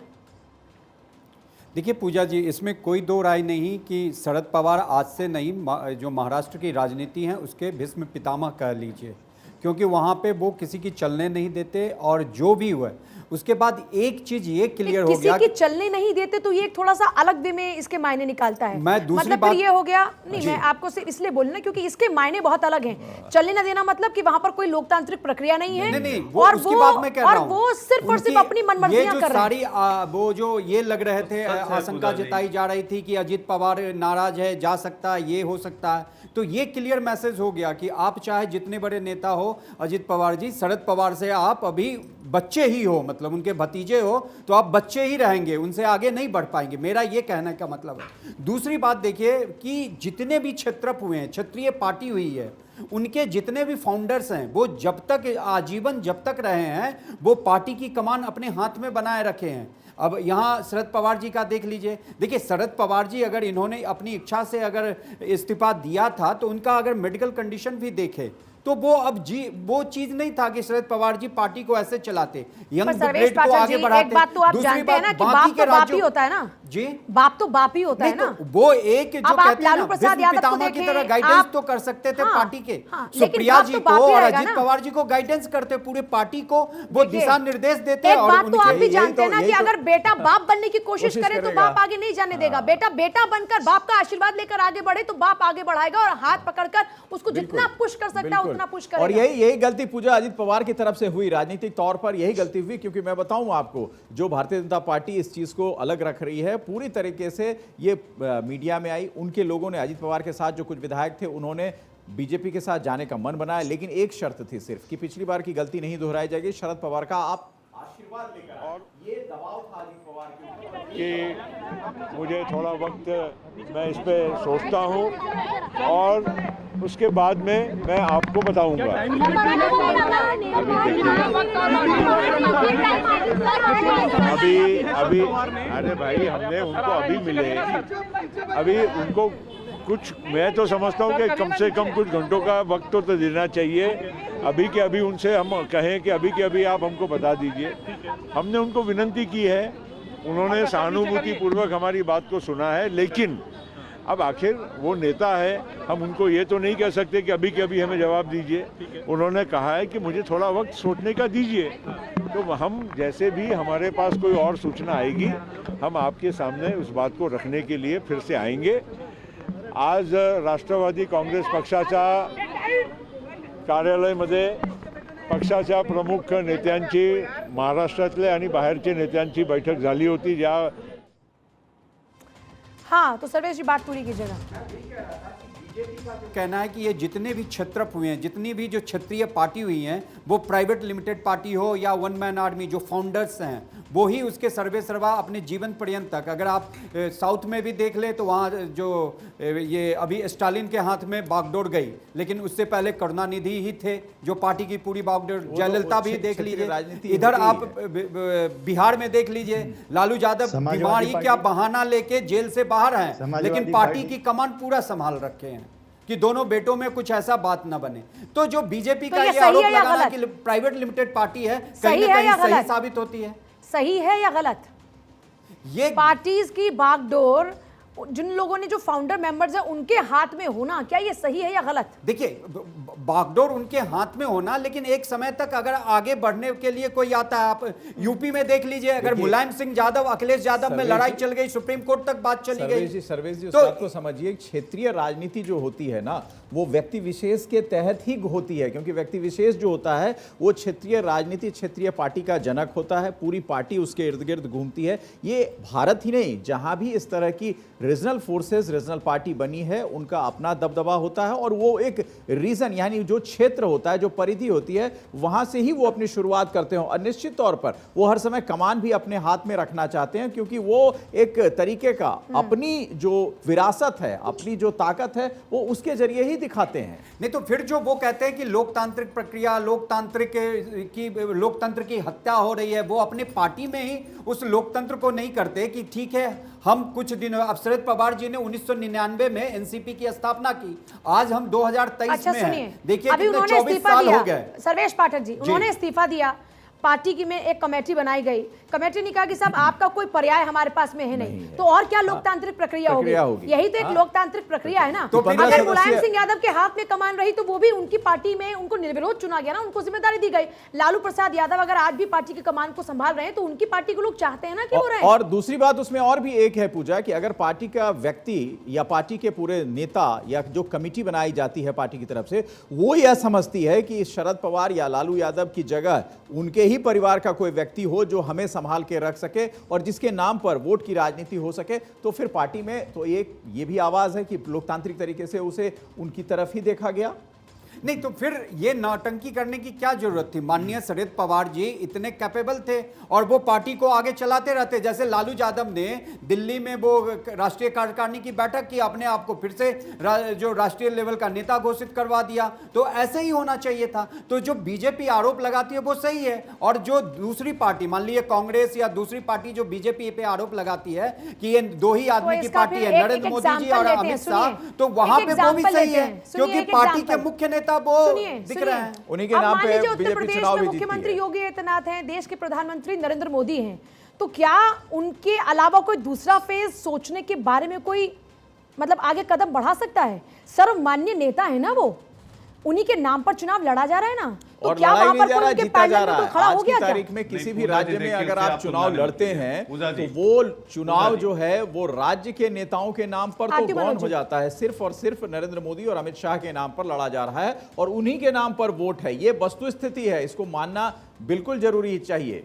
देखिए पूजा जी, इसमें कोई दो राय नहीं कि शरद पवार आज से नहीं, जो महाराष्ट्र की राजनीति है उसके भीष्म पितामह कह लीजिए, क्योंकि वहाँ पे वो किसी की चलने नहीं देते। और जो भी हुआ उसके बाद एक चीज ये क्लियर हो गया,
किसी की चलने नहीं देते तो ये थोड़ा सा अलग वे में इसके मायने निकालता है।
मैं दूसरी
मतलब
बात
फिर ये हो गया नहीं, मैं आपको सिर्फ इसलिए बोलना क्योंकि इसके मायने बहुत अलग हैं। चलने न देना मतलब कि वहां पर कोई लोकतांत्रिक प्रक्रिया नहीं है।
नहीं, और उसकी बात मैं कह रहा हूं,
वो सिर्फ और सिर्फ अपनी मनमर्जियां कर रहे हैं।
सारी वो जो ये लग रहे थे, आशंका जताई जा रही थी कि अजित पवार नाराज है, जा सकता है, ये हो सकता है, तो ये क्लियर मैसेज हो गया कि आप चाहे जितने बड़े नेता हो अजित पवार जी, शरद पवार से आप अभी बच्चे ही हो, मतलब उनके भतीजे हो तो आप बच्चे ही रहेंगे, उनसे आगे नहीं बढ़ पाएंगे, मेरा ये कहने का मतलब है। दूसरी बात देखिए कि जितने भी क्षेत्रप हुए हैं, क्षेत्रीय पार्टी हुई है, उनके जितने भी फाउंडर्स हैं वो जब तक आजीवन जब तक रहे हैं वो पार्टी की कमान अपने हाथ में बनाए रखे हैं। अब यहाँ शरद पवार जी का देख लीजिए, देखिए शरद पवार जी अगर इन्होंने अपनी इच्छा से अगर इस्तीफा दिया था तो उनका अगर मेडिकल कंडीशन भी देखे तो वो अब वो चीज नहीं था कि शरद पवार जी पार्टी को ऐसे चलाते, यंग
पर सर्वेश
ब्रिगेड को
पाठक
आगे
जी,
बढ़ाते।
एक बात तो आप
दूसरी
जानते हैं ना
बात,
कि
बाकी
बाप
के
तो बाप ही
राज्यों-
होता है ना
जी,
बाप तो बाप ही होता है
नहीं
ना।
तो वो एक जो
अब आप
कहते हैं
लालू
ना,
प्रसाद
भीष्म
यादव को
पितामह की
देखें,
तरह गाइडेंस
आप-
तो कर सकते थे
हाँ,
पार्टी के।
हाँ, लेकिन
सुप्रिया
बाप
जी
तो
को
बाप ही
और
रहेगा
अजित
ना।
पवार जी को गाइडेंस करते, पूरे पार्टी को वो
देखिए,
दिशा निर्देश देते।
एक
और
बात तो आप भी
यही
जानते हैं ना
तो-
कि
यही तो-
अगर बेटा बाप बनने की कोशिश करे तो
करेगा।
बाप आगे नहीं जाने देगा। बेटा बेटा बनकर बाप का आशीर्वाद लेकर आगे बढ़े तो बाप आगे बढ़ाएगा और हाथ पकड़कर उसको जितना पुश कर सकता है
बिल्कुल।
उतना पुश
और
करेगा।
यही गलती पूजा अजित पवार की तरफ से हुई, राजनीतिक तौर पर यही गलती हुई। क्योंकि मैं बताऊं आपको, जो भारतीय जनता पार्टी इस चीज को अलग रख रही है पूरी तरीके से, ये मीडिया में आई, उनके लोगों ने अजित पवार के साथ जो कुछ विधायक थे उन्होंने बीजेपी के साथ जाने का मन बनाया, लेकिन एक शर्त थी सिर्फ कि पिछली बार की गलती नहीं दोहराई जाएगी, शरद पवार का आप आशीर्वाद लेकर आए। ये दबाव था अजित पवार के ऊपर
कि मुझे थोड़ा वक्त मैं इस पे सोचता हूँ और उसके बाद में मैं आपको बताऊंगा। अभी अरे भाई, हमने उनको अभी मिले, अभी उनको कुछ, मैं तो समझता हूँ कि कम से कम कुछ घंटों का वक्त तो देना चाहिए। अभी के अभी उनसे हम कहें कि अभी के अभी आप हमको बता दीजिए। हमने उनको विनती की है, उन्होंने सहानुभूति पूर्वक हमारी बात को सुना है, लेकिन अब आखिर वो नेता है, हम उनको ये तो नहीं कह सकते कि अभी के अभी हमें जवाब दीजिए। उन्होंने कहा है कि मुझे थोड़ा वक्त सोचने का दीजिए, तो हम जैसे भी हमारे पास कोई और सूचना आएगी हम आपके सामने उस बात को रखने के लिए फिर से आएंगे। आज राष्ट्रवादी काँग्रेस पक्षाच्या कार्यालयामध्ये पक्षाच्या प्रमुख नेत्यांची, महाराष्ट्रातल्या आणि बाहेरच्या नेत्यांची बैठक झाली होती, ज्या
हाँ, तो सर्वेश जी बात पूरी कीजिएगा।
कहना है कि ये जितने भी क्षत्रप हुए हैं, जितनी भी जो क्षत्रिय पार्टी हुई हैं, वो प्राइवेट लिमिटेड पार्टी हो या वन मैन आर्मी, जो फाउंडर्स हैं वो ही उसके सर्वे सर्वा अपने जीवन पर्यंत तक। अगर आप साउथ में भी देख ले तो वहाँ जो ये अभी स्टालिन के हाथ में बागडोर गई, लेकिन उससे पहले करुणानिधि ही थे जो पार्टी की पूरी बागडोर, जयललिता भी देख लीजिए। इधर आप बिहार में देख लीजिए, लालू यादव बीमारी क्या बहाना लेके जेल से बाहर हैं, लेकिन पार्टी की कमान पूरा संभाल रखे हैं कि दोनों बेटों में कुछ ऐसा बात ना बने। तो जो बीजेपी का ये आरोप लगाना कि प्राइवेट लिमिटेड पार्टी है, कहीं ना कहीं सही साबित होती है।
सही है या गलत?
ये
पार्टीज की बागडोर जिन लोगों ने, जो फाउंडर मेंबर्स हैं, उनके हाथ में होना, क्या ये सही है या गलत?
देखिए, बागडोर उनके हाथ में होना, लेकिन एक समय तक अगर आगे बढ़ने के लिए कोई आता है, आप यूपी में देख लीजिए, अगर मुलायम सिंह यादव, अखिलेश यादव में लड़ाई चल गई, सुप्रीम कोर्ट तक बात चली गई।
सर्वेश जी, उस बात को समझिए, क्षेत्रीय राजनीति जो होती है ना, वो व्यक्ति विशेष के तहत ही होती है, क्योंकि व्यक्ति विशेष जो होता है वो क्षेत्रीय राजनीति, क्षेत्रीय पार्टी का जनक होता है, पूरी पार्टी उसके इर्द गिर्द घूमती है। ये भारत ही नहीं, जहां भी इस तरह की रीजनल फोर्सेस, रीजनल पार्टी बनी है, उनका अपना दबदबा होता है और वो एक रीजन, यानी जो क्षेत्र होता है, जो परिधि होती है, वहां से ही वो अपनी शुरुआत करते हैं। और निश्चित तौर पर वो हर समय कमान भी अपने हाथ में रखना चाहते हैं, क्योंकि वो एक तरीके का अपनी जो विरासत है, अपनी जो ताकत है, वो उसके जरिए ही दिखाते हैं।
नहीं तो फिर जो वो कहते हैं कि लोकतांत्रिक प्रक्रिया, लोकतंत्र की हत्या हो रही है, वो अपने पार्टी में ही उस लोकतंत्र को नहीं करते कि ठीक है, हम कुछ दिन, अब शरद पवार जी ने 1999 में एनसीपी की स्थापना की, आज हम 2023 में हैं। देखिए
अभी उन्होंने
24
इस्तीफा
साल
दिया,
हो गए।
सर्वेश पाठक जी, उन्होंने इस्तीफा दिया, पार्टी की में एक कमेटी बनाई गई, कमेटी ने कहा कि साहब आपका कोई पर्याय हमारे पास में है नहीं, तो और क्या लोकतांत्रिक प्रक्रिया होगी? यही तो एक लोकतांत्रिक प्रक्रिया है ना।
तो
अगर मुलायम सिंह यादव के हाथ में कमान रही तो वो भी उनकी पार्टी में, उनको निर्विरोध चुना गया ना, उनको जिम्मेदारी दी गई। लालू प्रसाद यादव अगर आज भी पार्टी की कमान को संभाल रहे हैं तो उनकी पार्टी को लोग चाहते हैं ना कि वो रहे।
और दूसरी बात उसमें और भी एक है पूजा, कि अगर पार्टी का व्यक्ति या पार्टी के पूरे नेता या जो कमेटी बनाई जाती है पार्टी की तरफ से, वो यह समझती है कि शरद पवार या लालू यादव की जगह उनके ही परिवार का कोई व्यक्ति हो जो हमें संभाल के रख सके और जिसके नाम पर वोट की राजनीति हो सके, तो फिर पार्टी में तो ये भी आवाज है कि लोकतांत्रिक तरीके से उसे उनकी तरफ ही देखा गया।
नहीं तो फिर ये नौटंकी करने की क्या जरूरत थी? माननीय शरद पवार जी इतने कैपेबल थे और वो पार्टी को आगे चलाते रहते। जैसे लालू यादव ने दिल्ली में वो राष्ट्रीय कार्यकारिणी की बैठक की, अपने आप को फिर से जो राष्ट्रीय लेवल का नेता घोषित करवा दिया, तो ऐसे ही होना चाहिए था। तो जो बीजेपी आरोप लगाती है वो सही है, और जो दूसरी पार्टी, मान लीजिए कांग्रेस या दूसरी पार्टी जो बीजेपी पे आरोप लगाती है कि ये दो ही आदमी की पार्टी है, नरेंद्र मोदी जी और अमित शाह, तो वहां पे वो भी सही है, क्योंकि पार्टी के मुख्य नेता नेता वो
सुनिए
दिख
सुनिए,
रहे हैं।
उन्हीं के
अब
नाम
मान
पे
लीजिए उत्तर
बीजेपी
प्रदेश
चुनाव
में
भी जीतती
मुख्यमंत्री
है।
योगी आदित्यनाथ हैं, देश के प्रधानमंत्री नरेंद्र मोदी हैं, तो क्या उनके अलावा कोई दूसरा फेज सोचने के बारे में कोई मतलब आगे कदम बढ़ा सकता है? सर्वमान्य नेता है ना वो, उन्हीं के नाम पर चुनाव लड़ा जा रहा है ना, तो
और
क्या
लड़ाई
वहां
नहीं
पर
जा
कोई
रहा,
उनके
जीता जा
पैनल में
रहा
कोई
है।
खड़ा
आज
हो
की
गया क्या?
तारीख में किसी
नहीं,
भी
पूजा
राज्य
जी,
में
देखिए,
अगर
इससे
आप
आप
चुनाव
तुलना
लड़ते
नहीं
हैं
पूजा
तो
जी।
वो चुनाव जो है वो राज्य के नेताओं के नाम पर तो
आरती
गौण
मनोज
हो
जी।
जाता है, सिर्फ और सिर्फ नरेंद्र मोदी और अमित शाह के नाम पर लड़ा जा रहा है और उन्हीं के नाम पर वोट है। ये वस्तु स्थिति है, इसको मानना बिल्कुल जरूरी चाहिए।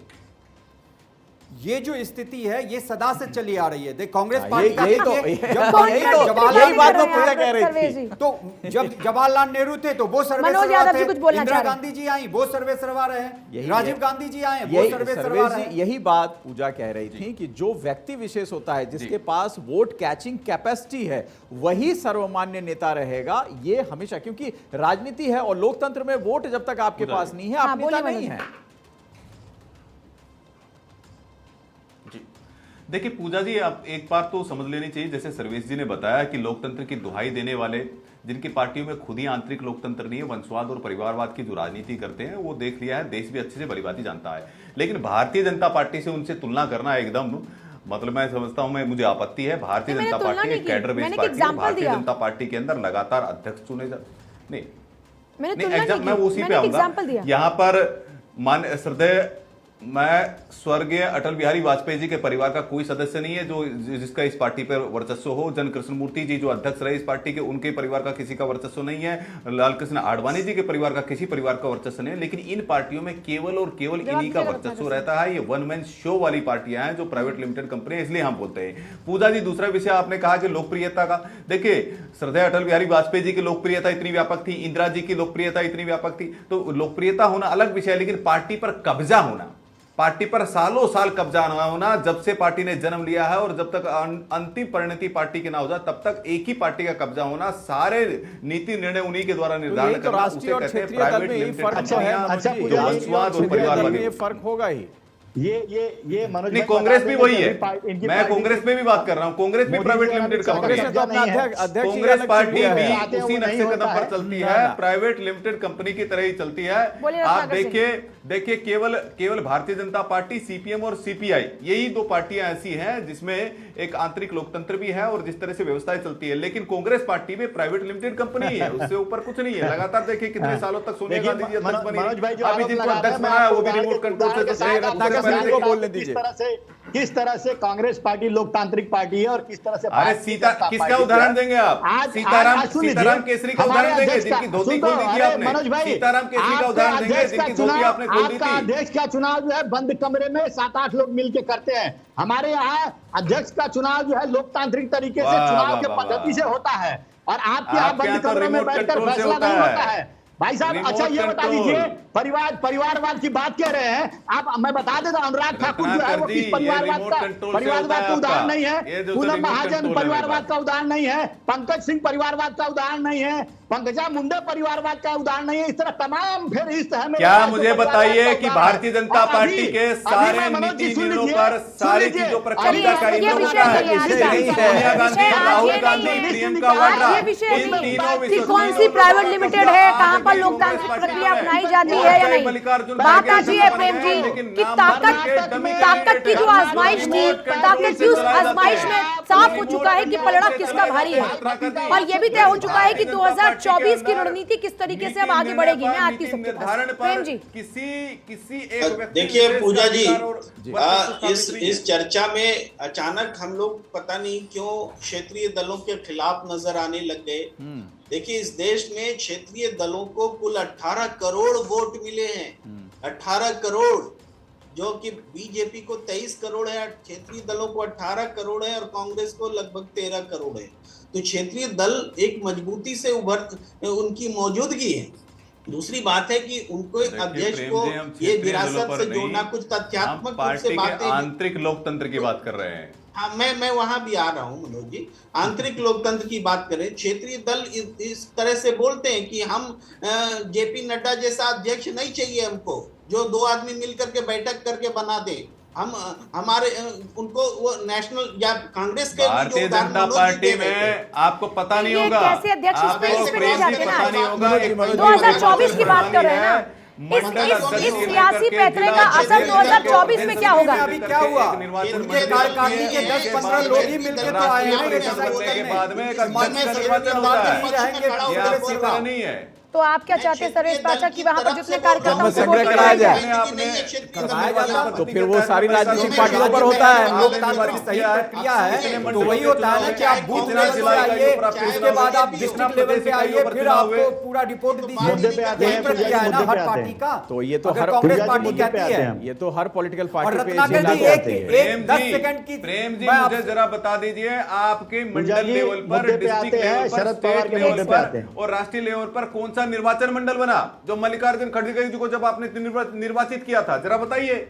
ये जो स्थिति है ये सदा से चली आ रही है। देख कांग्रेस
हाँ,
पार्टी का
यही तो-
देखिए,
यही
जब
तो-
जवाहरलाल
यही बात तो
नेहरू
पूजा
थे,
कह रही
सर्वेश
थी।
जी।
तो जब जवाहरलाल नेहरू थे तो वो सर्वे
मनोज
सर्वा
यादव जी
थे,
कुछ बोलना
इंदिरा
चाह रहे हैं।
गांधी जी आई वो सर्वे सर्वा रहे,
यही
राजीव
है।
गांधी जी आए वो
यही
सर्वे सर्वा
सर्वेश
रहे।
जी, यही बात पूजा कह रही थी कि जो व्यक्ति विशेष होता है जिसके पास वोट कैचिंग कैपेसिटी है वही सर्वमान्य नेता रहेगा, ये हमेशा, क्योंकि राजनीति है और लोकतंत्र में वोट जब तक आपके पास नहीं है
हाँ,
आप नेता
बोलिए
नहीं
मनोज।
है।
देखिए पूजा जी, आप एक बात तो समझ लेनी चाहिए, जैसे सर्वेश जी ने बताया कि लोकतंत्र की दुहाई देने वाले जिनकी पार्टियों में खुद ही आंतरिक लोकतंत्र नहीं है, वंशवाद और परिवारवाद की जो राजनीति करते हैं वो देख लिया है, देश भी अच्छे से भलीभांति जानता है। लेकिन भारतीय जनता पार्टी से उनसे तुलना करना एकदम, मतलब मैं समझता हूं, मुझे आपत्ति है। भारतीय
नहीं,
जनता
मैंने
पार्टी
तुलना
एक
नहीं की,
कैडर बेस्ड
मैंने एक
पार्टी है।
एग्जाम्पल
भारतीय
दिया।
जनता पार्टी के अंदर लगातार अध्यक्ष चुने जा नहीं
मैंने
नहीं
तुलना
एग्जाम
नहीं
मैं
की,
उसी पे
मैंने एक
आऊंगा।
एग्जाम्पल दिया।
यहाँ पर मान श्रद्धेय मैं स्वर्गीय अटल बिहारी वाजपेयी जी के परिवार का कोई सदस्य नहीं है जो जिसका इस पार्टी पर वर्चस्व हो। जन कृष्णमूर्ति जी जो अध्यक्ष रहे इस पार्टी के, उनके परिवार का किसी का वर्चस्व नहीं है। लाल कृष्ण आडवाणी जी के परिवार का किसी परिवार का वर्चस्व नहीं है। लेकिन इन पार्टियों में केवल और केवल इन्हीं का वर्चस्व रहता है। ये वन मैन शो वाली पार्टियां हैं जो प्राइवेट लिमिटेड कंपनी है, इसलिए हम बोलते हैं। पूजा जी, दूसरा विषय आपने कहा कि लोकप्रियता का, देखिए श्रद्धेय अटल बिहारी वाजपेयी जी की लोकप्रियता इतनी व्यापक थी, इंदिरा जी की लोकप्रियता इतनी व्यापक थी, तो लोकप्रियता होना अलग विषय है, लेकिन पार्टी पर कब्जा होना, पार्टी पर सालों साल कब्जा होना, जब से पार्टी ने जन्म लिया है और जब तक अंतिम परिणति पार्टी की ना हो जाए तब तक एक ही पार्टी का कब्जा होना, सारे नीति निर्णय उन्हीं के द्वारा निर्धारण
तो
करना,
राष्ट्रीय और
उसे कहते हैं
क्षेत्रीय दल
प्राइवेट
में यही
लिमिटेड
फर्क तो है।
अच्छा,
मनोज जी,
पूजा जी,
वंशवाद और
क्षेत्रीय दल
परिवारवादी
में ये फर्क होगा ही।
ये मनोज
नहीं,
भाई
कांग्रेस
बता
भी
दें
वही
कि
है।
अभी इनकी
मैं
पार्टी-
कांग्रेस में भी बात कर रहा हूं, कांग्रेस भी
मोदी
प्राइवेट
जी
लिमिटेड
अमित शाह
कंपनी
का
है।
कांग्रेस ने तो अपना
नहीं है।
अध्यक्ष ही
कांग्रेस
अलग
पार्टी
किया
भी
है।
आते हैं,
उसी
वो नहीं
नक्शे कदम
होता
पर
है।
चलती
ना,
है,
ना।
प्राइवेट लिमिटेड कंपनी की तरह ही चलती है।
बोलिए
आप
रत्नाकर सिंह।
देखिए केवल भारतीय जनता पार्टी, सीपीएम और सीपीआई, यही दो पार्टियां ऐसी हैं जिसमें एक आंतरिक लोकतंत्र भी है और जिस तरह से व्यवस्थाएं चलती है। लेकिन कांग्रेस पार्टी में प्राइवेट लिमिटेड कंपनी है, उससे ऊपर कुछ नहीं है। लगातार देखिए कितने सालों तक सोनिया
देखिए,
गांधी जी अध्यक्ष बनी
मनोज भाई जो
अभी
आरोप
जिनको
लगा रहे
अध्यक्ष
हैं, मैं
बनाया वो
आपको
भी रिमोट कंट्रोल
उदाहरण के
से
साथ
रत्नाकर
आपको
सिंह को
बताया
बोलने
कि
दीजिए।
किस तरह से कांग्रेस पार्टी लोकतांत्रिक पार्टी है और किस तरह से
अरे
भारतीय जनता
किसका
पार्टी
उदाहरण
है।
देंगे आप?
आज
सीताराम
सुन लीजिए,
सीताराम केसरी का
हमारे
उदाहरण देंगे
अध्यक्ष का-
जिनकी धोती
सुन तो,
खोल दी थी
अरे
आपने।
मनोज भाई,
सीताराम केसरी का
आपका
उदाहरण देंगे
अध्यक्ष का
जिनकी धोती
चुनाव-
आपने खोल दी
आपका
थी।
अध्यक्ष का चुनाव जो है बंद कमरे में 7-8 लोग मिलकर करते हैं। हमारे यहाँ अध्यक्ष का चुनाव जो है लोकतांत्रिक तरीके से
वाह,
चुनाव
वाह,
के
वाह,
पद्धति
वाह।
से होता है और आपके यहाँ
आपके
बंद
यहाँ तो
कमरों में
रिमोट
बैठकर
कंट्रोल से
फैसला
होता
नहीं
है।
होता है। भाई साहब,
रिमोट
अच्छा ये बता
कंट्रोल।
दीजिए, परिवारवाद की बात कह रहे हैं आप। मैं बता देता हूं, अनुराग ठाकुर जो है वो
रत्नाकर जी,
किस परिवारवाद
ये
का
रिमोट कंट्रोल से होता
परिवारवाद
है
का उदाहरण
आपका।
नहीं
ये
है।
जो
पूनम
रिमोट
महाजन
कंट्रोल है
परिवारवाद
मेरे
का उदाहरण नहीं है। पंकज सिंह परिवारवाद का उदाहरण नहीं है। पंकजा मुंडे परिवारवाद का उदाहरण नहीं है। इस तरह तमाम फेहरिस्त है मेरे
क्या
पास जो
मुझे
परिवारवाद
बताइए
का
कि
उदाहरण
भारतीय
है।
जनता
और
पार्टी
अभी-
के
अभी
सारे
मैं मनोज जी
नीति
सुन
निर्णयों
लीजिए,
पर
सुन
सारी
लीजिए।
चीजों पर
अभी
कब्जा का
ये
इंद्र
विषय
होता है।
नहीं है, आज का।
सोनिया गांधी
विषय
और
आज
राहुल
ये
गांधी,
नहीं है।
प्रियंका वाड्रा,
ये विषय
इन
नहीं
तीनों
कि
विश्वसनीय
कौन सी
और
प्राइवेट
लोकतंत्र
लिमिटेड
का
है,
आज
कहाँ पर
भी
लोकतांत्रिक
कांग्रेस
प्रक्रिया
पार्टी
अपनाई
में
जाती
और
है या
चाहे
नहीं।
मल्लिकार्जुन
बात
खड़गे
आती है
बने
प्रेम जी
हैं, लेकिन
कि
नाम
ताकत
मार्केट डमी
ताकत की जो आजमाइश थी,
रिमोट कंट्रोल
ताकत
से
की उस
चलाए जाते
आजमाइश
हैं।
में साफ हो चुका है कि
रिमोट
पलड़ा
कंट्रोल से
किसका
चलाए
भारी
जाते
है।
हैं। रत्नाकर जी,
और ये भी तय हो चुका है कि
भारतीय जनता पार्टी के
2024 की
अंदर
रणनीति किस तरीके से अब
नीति
आगे बढ़ेगी। मैं
निर्णय
आती
पर,
सबके
नीति
पास
निर्धारण
प्रेम
पर
जी।
किसी एक व्यक्ति
देखिए
विशेष
पूजा
का
जी,
अधिकार और वर्चस्व
इस
स्थापित नहीं
इस चर्चा में अचानक हम लोग पता नहीं क्यों क्षेत्रीय दलों के खिलाफ नजर आने लग गए। देखिए, इस देश में क्षेत्रीय दलों को कुल 18 करोड़ वोट मिले हैं। 18 करोड़, जो कि बीजेपी को 23 करोड़ है, क्षेत्रीय दलों को 18 करोड़ है और कांग्रेस को लगभग 13 करोड़ है। तो क्षेत्रीय दल एक मजबूती से उनकी मौजूदगी है। दूसरी बात है कि उनको अध्यक्ष को ये विरासत से जोड़ना, कुछ तथ्यात्मक रूप से बातें,
आंतरिक लोकतंत्र की बात कर रहे हैं।
हाँ, मैं वहां भी आ रहा हूं मनोज जी। आंतरिक लोकतंत्र की बात करें, क्षेत्रीय दल इस तरह से बोलते हैं कि हम जेपी नड्डा जैसा अध्यक्ष नहीं चाहिए हमको, जो 2 आदमी मिलकर के बैठक करके बना दे। हम हमारे उनको वो नेशनल या कांग्रेस के
भारतीय जनता पार्टी में आपको पता नहीं
ये
होगा,
कैसे अध्यक्ष इस पे
आपको
नहीं जाते ना?
पता नहीं होगा।
2024 की बात कर रहे हैं ना, इस सियासी पैतरे का असर 2024 में क्या होगा?
अभी क्या हुआ? उनके कार्यकारिणी के 10-15 लोग ही मिलकर तो आए हैं ये डिसाइड
के बाद में एक
माननीय
अध्यक्ष
सीएम
निर्वाचन होता है।
रहेंगे
ये आपको पता नहीं है।
तो आप क्या चाहते हैं सर्वेश पाठक की वहां पर जितने कार्यकर्ता
जन्म
वोट
कराया जाए।
कराया जाता
तो फिर वो सारी राजनीतिक पार्टियों पर होता है।
लोकतांत्रिक सही प्रक्रिया है तो वही होता है ना कि आप बूथ लेवल पे आइए, उसके बाद आप डिस्ट्रिक्ट लेवल पे आइए, फिर आपको पूरा रिपोर्ट
मुद्दे पे
दीजिए।
आते
यही
हैं,
प्रक्रिया है ना
मुद्दे पे
हर
आते
पार्टी
हैं।
का।
तो ये तो
अगर
हर
कांग्रेस
पूजा जी
पार्टी
मुद्दे पे
कहती
आते
है
हैं।
ये तो हर पॉलिटिकल
और
पार्टी पे
रत्नाकर
लागू
जी
होती है।
एक 10 सेकंड की
प्रेम जी
मैं
मुझे जरा बता दीजिए, आपके
पूजा
मंडल
जी
लेवल पर,
मुद्दे पे
डिस्ट्रिक्ट
आते हैं,
लेवल पर,
शरद पवार
स्टेट
के
लेवल
मुद्दे पे
पर
आते हैं।
और राष्ट्रीय लेवल पर कौन सा निर्वाचन मंडल बना जो मल्लिकार्जुन खड़गे जी को जब आपने निर्वाचित किया था? जरा बताइए।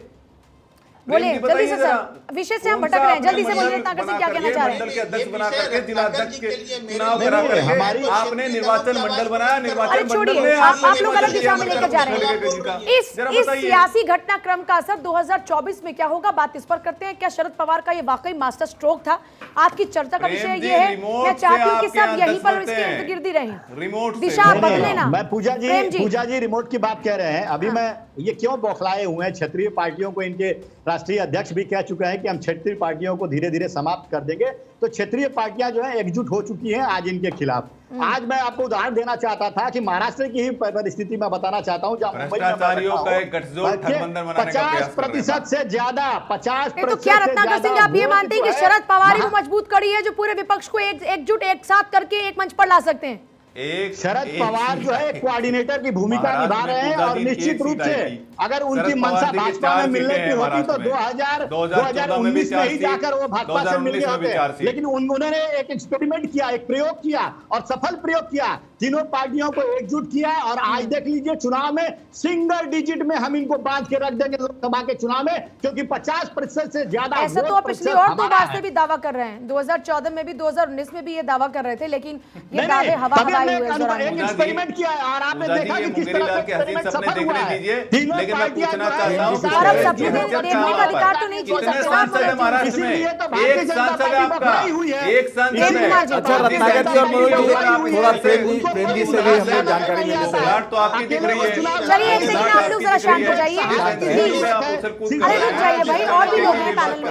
बोलिए
प्रेम जी,
जल्दी से
बताइए जरा।
सर, विषय से हम
कौन
भटक
सा
रहे हैं, जल्दी से
आपने
बोलिए
मंडल
रत्नाकर सिंह
बना
क्या कहना
करके,
चाह रहे हैं?
मंडल के अध्यक्ष
ये
बना
विषय
करके, जिला
रत्नाकर
अध्यक्ष
जी
के
के लिए मेरे
चुनाव
लिए
करा
नहीं,
करके
हमारी-
आपने निर्वाचन मंडल बनाया, निर्वाचन
अरे
मंडल
छोड़िए,
में
आप लोग अलग दिशा में लेकर जा रहे
जरा
हैं। इस
बताइए।
सियासी घटनाक्रम का असर 2024 में क्या होगा, बात इस पर करते हैं। क्या शरद पवार का ये वाकई मास्टर स्ट्रोक था? आज की चर्चा का
प्रेम
विषय
जी,
ये है,
रिमोट
मैं चाहती हूँ कि
से
सब
आप
यहीं पर
यहाँ
इसके
दस
इर्द गिर्द ही रहें।
रिमोट से।
दिशा
नहीं,
बदले
नहीं,
ना।
मैं
प्रेम
पूजा जी रिमोट की बात कह रहे हैं। अभी मैं ये क्यों बौखलाए हुए हैं? क्षेत्रीय पार्टियों को इनके राष्ट्रीय अध्यक्ष भी कह चुके हैं कि हम क्षेत्रीय पार्टियों को धीरे धीरे समाप्त कर देंगे। तो क्षेत्रीय पार्टियां जो है एकजुट हो चुकी हैं आज इनके खिलाफ। आज मैं आपको उदाहरण देना चाहता था कि महाराष्ट्र की ही परिस्थिति मैं बताना चाहता हूँ, जहाँ मुंबई में मैं
भ्रष्टाचारियों
बैठा
का
हूँ।
एक गठजोड़ ठगबंधन बनाने का प्रयास कर रहे हैं।
50% से ज्यादा 50%
तो क्या रत्नाकर सिंह आप ये मानते हैं कि शरद पवार ही वो मजबूत कड़ी है जो पूरे विपक्ष को एकजुट एक साथ करके एक मंच पर ला सकते हैं?
शरद पवार जो है कोऑर्डिनेटर की भूमिका निभा रहे हैं और निश्चित रूप से अगर उनकी मंशा भाजपा में मिलने की होती तो 2019 में ही जाकर वो भाजपा से मिल गए होते। लेकिन उन्होंने एक एक्सपेरिमेंट किया, एक प्रयोग किया और सफल प्रयोग किया, तीनों पार्टियों को एकजुट किया। और आज देख लीजिए चुनाव में सिंगल डिजिट में हम इनको बांध के रख देंगे लोकसभा के चुनाव में, क्योंकि 50% से ज्यादा
ऐसा तो पिछली और दो बार से भी दावा कर रहे हैं। 2014 में भी 2019 में भी ये दावा कर रहे थे, लेकिन ये दावे हवा हवाई हुए इस दौरान।
एक एक्सपेरिमेंट किया है और आपने देखा कि किस तरह से एक्सपेरिमेंट सफल हुआ है। तीनों पार्टियां जो है
और अब सपने देखने का अधिकार तो नहीं छोड़ सकते ना आप।
इसीलिए तो भारतीय जनता पार्टी बखलाई हुई है।
एक सांसद
प्रेम कुमार जी।
अच्छा रत्नाकर जी और मनोज जी थोड़ा प्रेम जी से भी हमें जानकारी लेने से
तो आपकी दिख रही है।
चलिए एक सेकंड आप लोग जरा शांत हो जाइए। अरे रुक जाइए भाई, और भी लोग हैं पैनल में।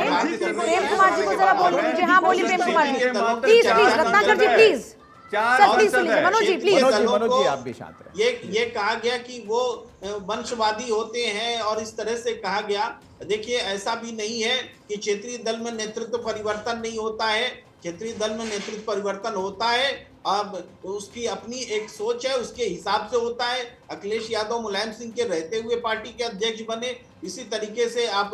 प्रेम कुमार जी को जरा बोलने दीजिए। हाँ बोलिए Prem Kumar ji, please please Ratnakar ji please sir please सुनिए। मनोज जी प्लीज।
मनोज जी आप भी शांत रहे।
ये कहा गया कि वो वंशवादी होते हैं और इस तरह से कहा गया। देखिए ऐसा भी नहीं है कि क्षेत्रीय दल में नेतृत्व परिवर्तन नहीं होता है। क्षेत्रीय दल में नेतृत्व परिवर्तन होता है, अब उसकी अपनी एक सोच है, उसके हिसाब से होता है। अखिलेश यादव मुलायम सिंह के रहते हुए पार्टी के अध्यक्ष बने, इसी तरीके से आप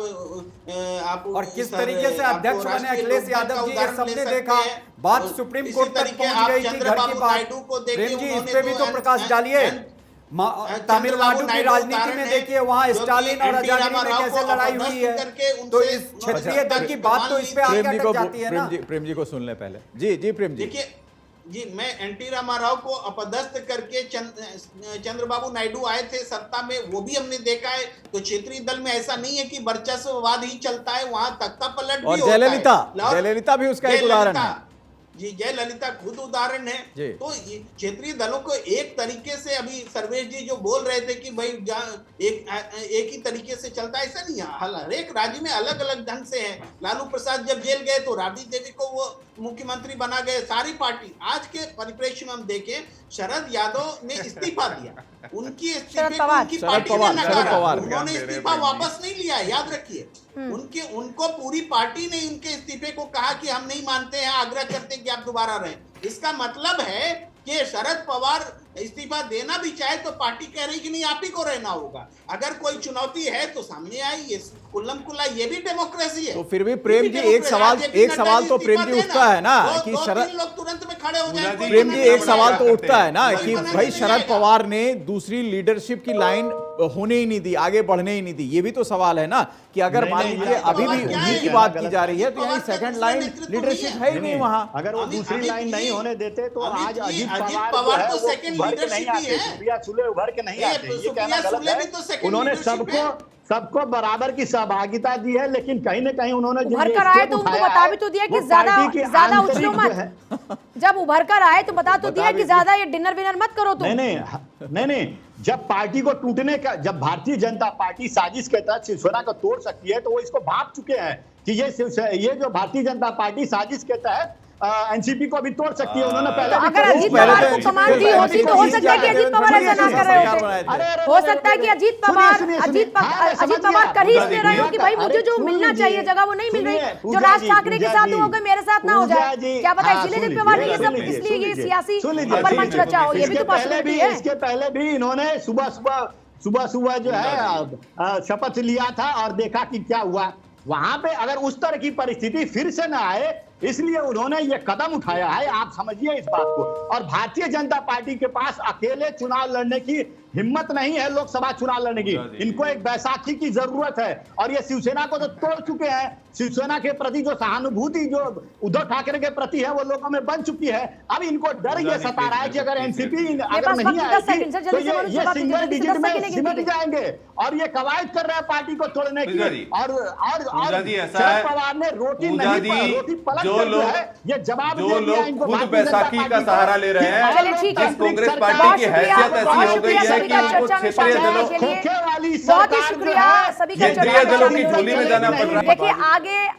और किस तरीके से अध्यक्ष बने अखिलेश यादव जी, ये सबने देखा। बात सुप्रीम कोर्ट तक पहुंच गई थी घर की बात। प्रेम जी इस पे भी तो प्रकाश डालिए। तमिलनाडु की राजनीति में देखिए वहां स्टालिन और अजानी में कैसे लड़ाई हुई है। तो इस क्षेत्रीय दल की बात तो इस पे आगे अटक जाती है ना।
प्रेम जी को सुन ले पहले। जी प्रेम जी।
देखिए जी, मैं एनटी रामाराव को अपदस्थ करके चंद्रबाबू नायडू आए थे सत्ता में, वो भी हमने देखा है। तो क्षेत्रीय दल में ऐसा नहीं है कि वर्चस्ववाद ही चलता है, वहां तख्ता पलट भी होता है।
जयललिता भी उसका एक उदाहरण है
जी। जयललिता खुद उदाहरण है। तो क्षेत्रीय दलों को एक तरीके से अभी सर्वेश जी जो बोल रहे थे कि भाई एक ही तरीके से चलता है, ऐसा नहीं है। हर एक राज्य में अलग अलग ढंग से है। लालू प्रसाद जब जेल गए तो राबड़ी देवी को वो मुख्यमंत्री बना गए, सारी पार्टी। आज के परिप्रेक्ष्य में हम देखें, शरद यादव ने इस्तीफा दिया, उनकी इस्तीफे को उनकी पार्टी ने नकारा, उन्होंने इस्तीफा वापस नहीं लिया, याद रखिए। उनको पूरी पार्टी ने उनके इस्तीफे को कहा कि हम नहीं मानते हैं, आग्रह करते हैं कि आप दोबारा रहें। इसका मतलब है कि शरद पवार इस्तीफा देना भी चाहे तो पार्टी कह रही कि नहीं आप ही को रहना होगा। अगर कोई चुनौती है तो सामने आई, ये कुल्लम कुल्ला ये भी डेमोक्रेसी है।
तो फिर भी प्रेम जी एक सवाल तो प्रेम जी उठता है ना कि शरद
लोग तुरंत में खड़े हो जाए।
प्रेम जी एक सवाल तो उठता है ना कि भाई शरद पवार ने दूसरी लीडरशिप की लाइन होने ही नहीं दी, आगे बढ़ने ही नहीं दी। ये भी तो सवाल है ना कि अगर मान लीजिए अभी भी उन्हीं की बात की जा रही है तो यानी सेकंड लाइन लीडरशिप है ही नहीं वहां।
अगर वो दूसरी लाइन नहीं होने देते तो आज अजीत
पवार तो सेकंड लीडरशिप ही है।
सुप्रिया सुले उभर के नहीं आते, ये कहना गलत है। उन्होंने सबको सबको बराबर की सहभागिता दी है, लेकिन कहीं ना कहीं उन्होंने जो
उभर
ये
कर आए
स्टेप
तो उनको
उठाया
बता
है,
भी तो दिया कि
वो
ज्यादा
पार्टी की
ज्यादा
आंतरिक
उछलो
जो
मत।
है।
जब उभर कर आए तो बता तो दिया कि ज्यादा ये डिनर विनर मत करो तुम।
नहीं, जब पार्टी को टूटने का, जब भारतीय जनता पार्टी साजिश के तहत शिवसेना को तोड़ सकती है तो वो इसको भाप चुके हैं कि ये जो भारतीय जनता पार्टी साजिश के तहत एनसीपी को भी तोड़ सकती है। उन्होंने पहले भी
अगर अजीत पवार को कमांड दी होती तो हो सकता है कि अजीत पवार ऐसा ना कर रहे होते। हो सकता है कि अजीत पवार कर ही इसलिए रहे हो कि भाई मुझे जो मिलना चाहिए जगह वो नहीं मिल रही, जो राज ठाकरे के साथ हो गए मेरे साथ ना हो जाए, क्या पता इसीलिए अजीत पवार ने ये सब, इसलिए ये सियासी परमंच रचा हो। ये भी तो पॉसिबिलिटी है।
इसके पहले भी इन्होंने सुबह जो है शपथ लिया था और देखा कि क्या हुआ। वहां पे अगर उस तरह की परिस्थिति फिर से ना आए, इसलिए उन्होंने ये कदम उठाया है। आप समझिए इस बात को। और भारतीय जनता पार्टी के पास अकेले चुनाव लड़ने की हिम्मत नहीं है, लोकसभा चुनाव लड़ने की। इनको एक बैसाखी की जरूरत है। और ये शिवसेना को तो तोड़ चुके हैं। शिवसेना के प्रति जो सहानुभूति जो उद्धव ठाकरे के प्रति है वो लोगों में बन चुकी है। अब इनको डर ये सता रहा है कि अगर एनसीपी अगर नहीं आएगी तो ये सिंगल डिजिट में सिमट जाएंगे और ये कवायद कर रहे हैं पार्टी को तोड़ने की। और शरद पवार ने रोटी पलट ये जवाब
जो लोग खुद बैसाखी का सहारा ले रहे हैं, जिस कांग्रेस पार्टी की हैसियत ऐसी हो गई है कि उनको क्षेत्रीय दलों
बहुत ही शुक्रिया सभी का
क्षेत्रीय दलों की झोली में जाना पड़ रहा है।
देखिए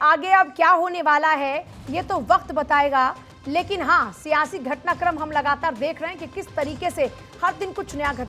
आगे अब क्या होने वाला है ये तो वक्त बताएगा, लेकिन हाँ सियासी घटनाक्रम हम लगातार देख रहे हैं कि किस तरीके से हर दिन कुछ नया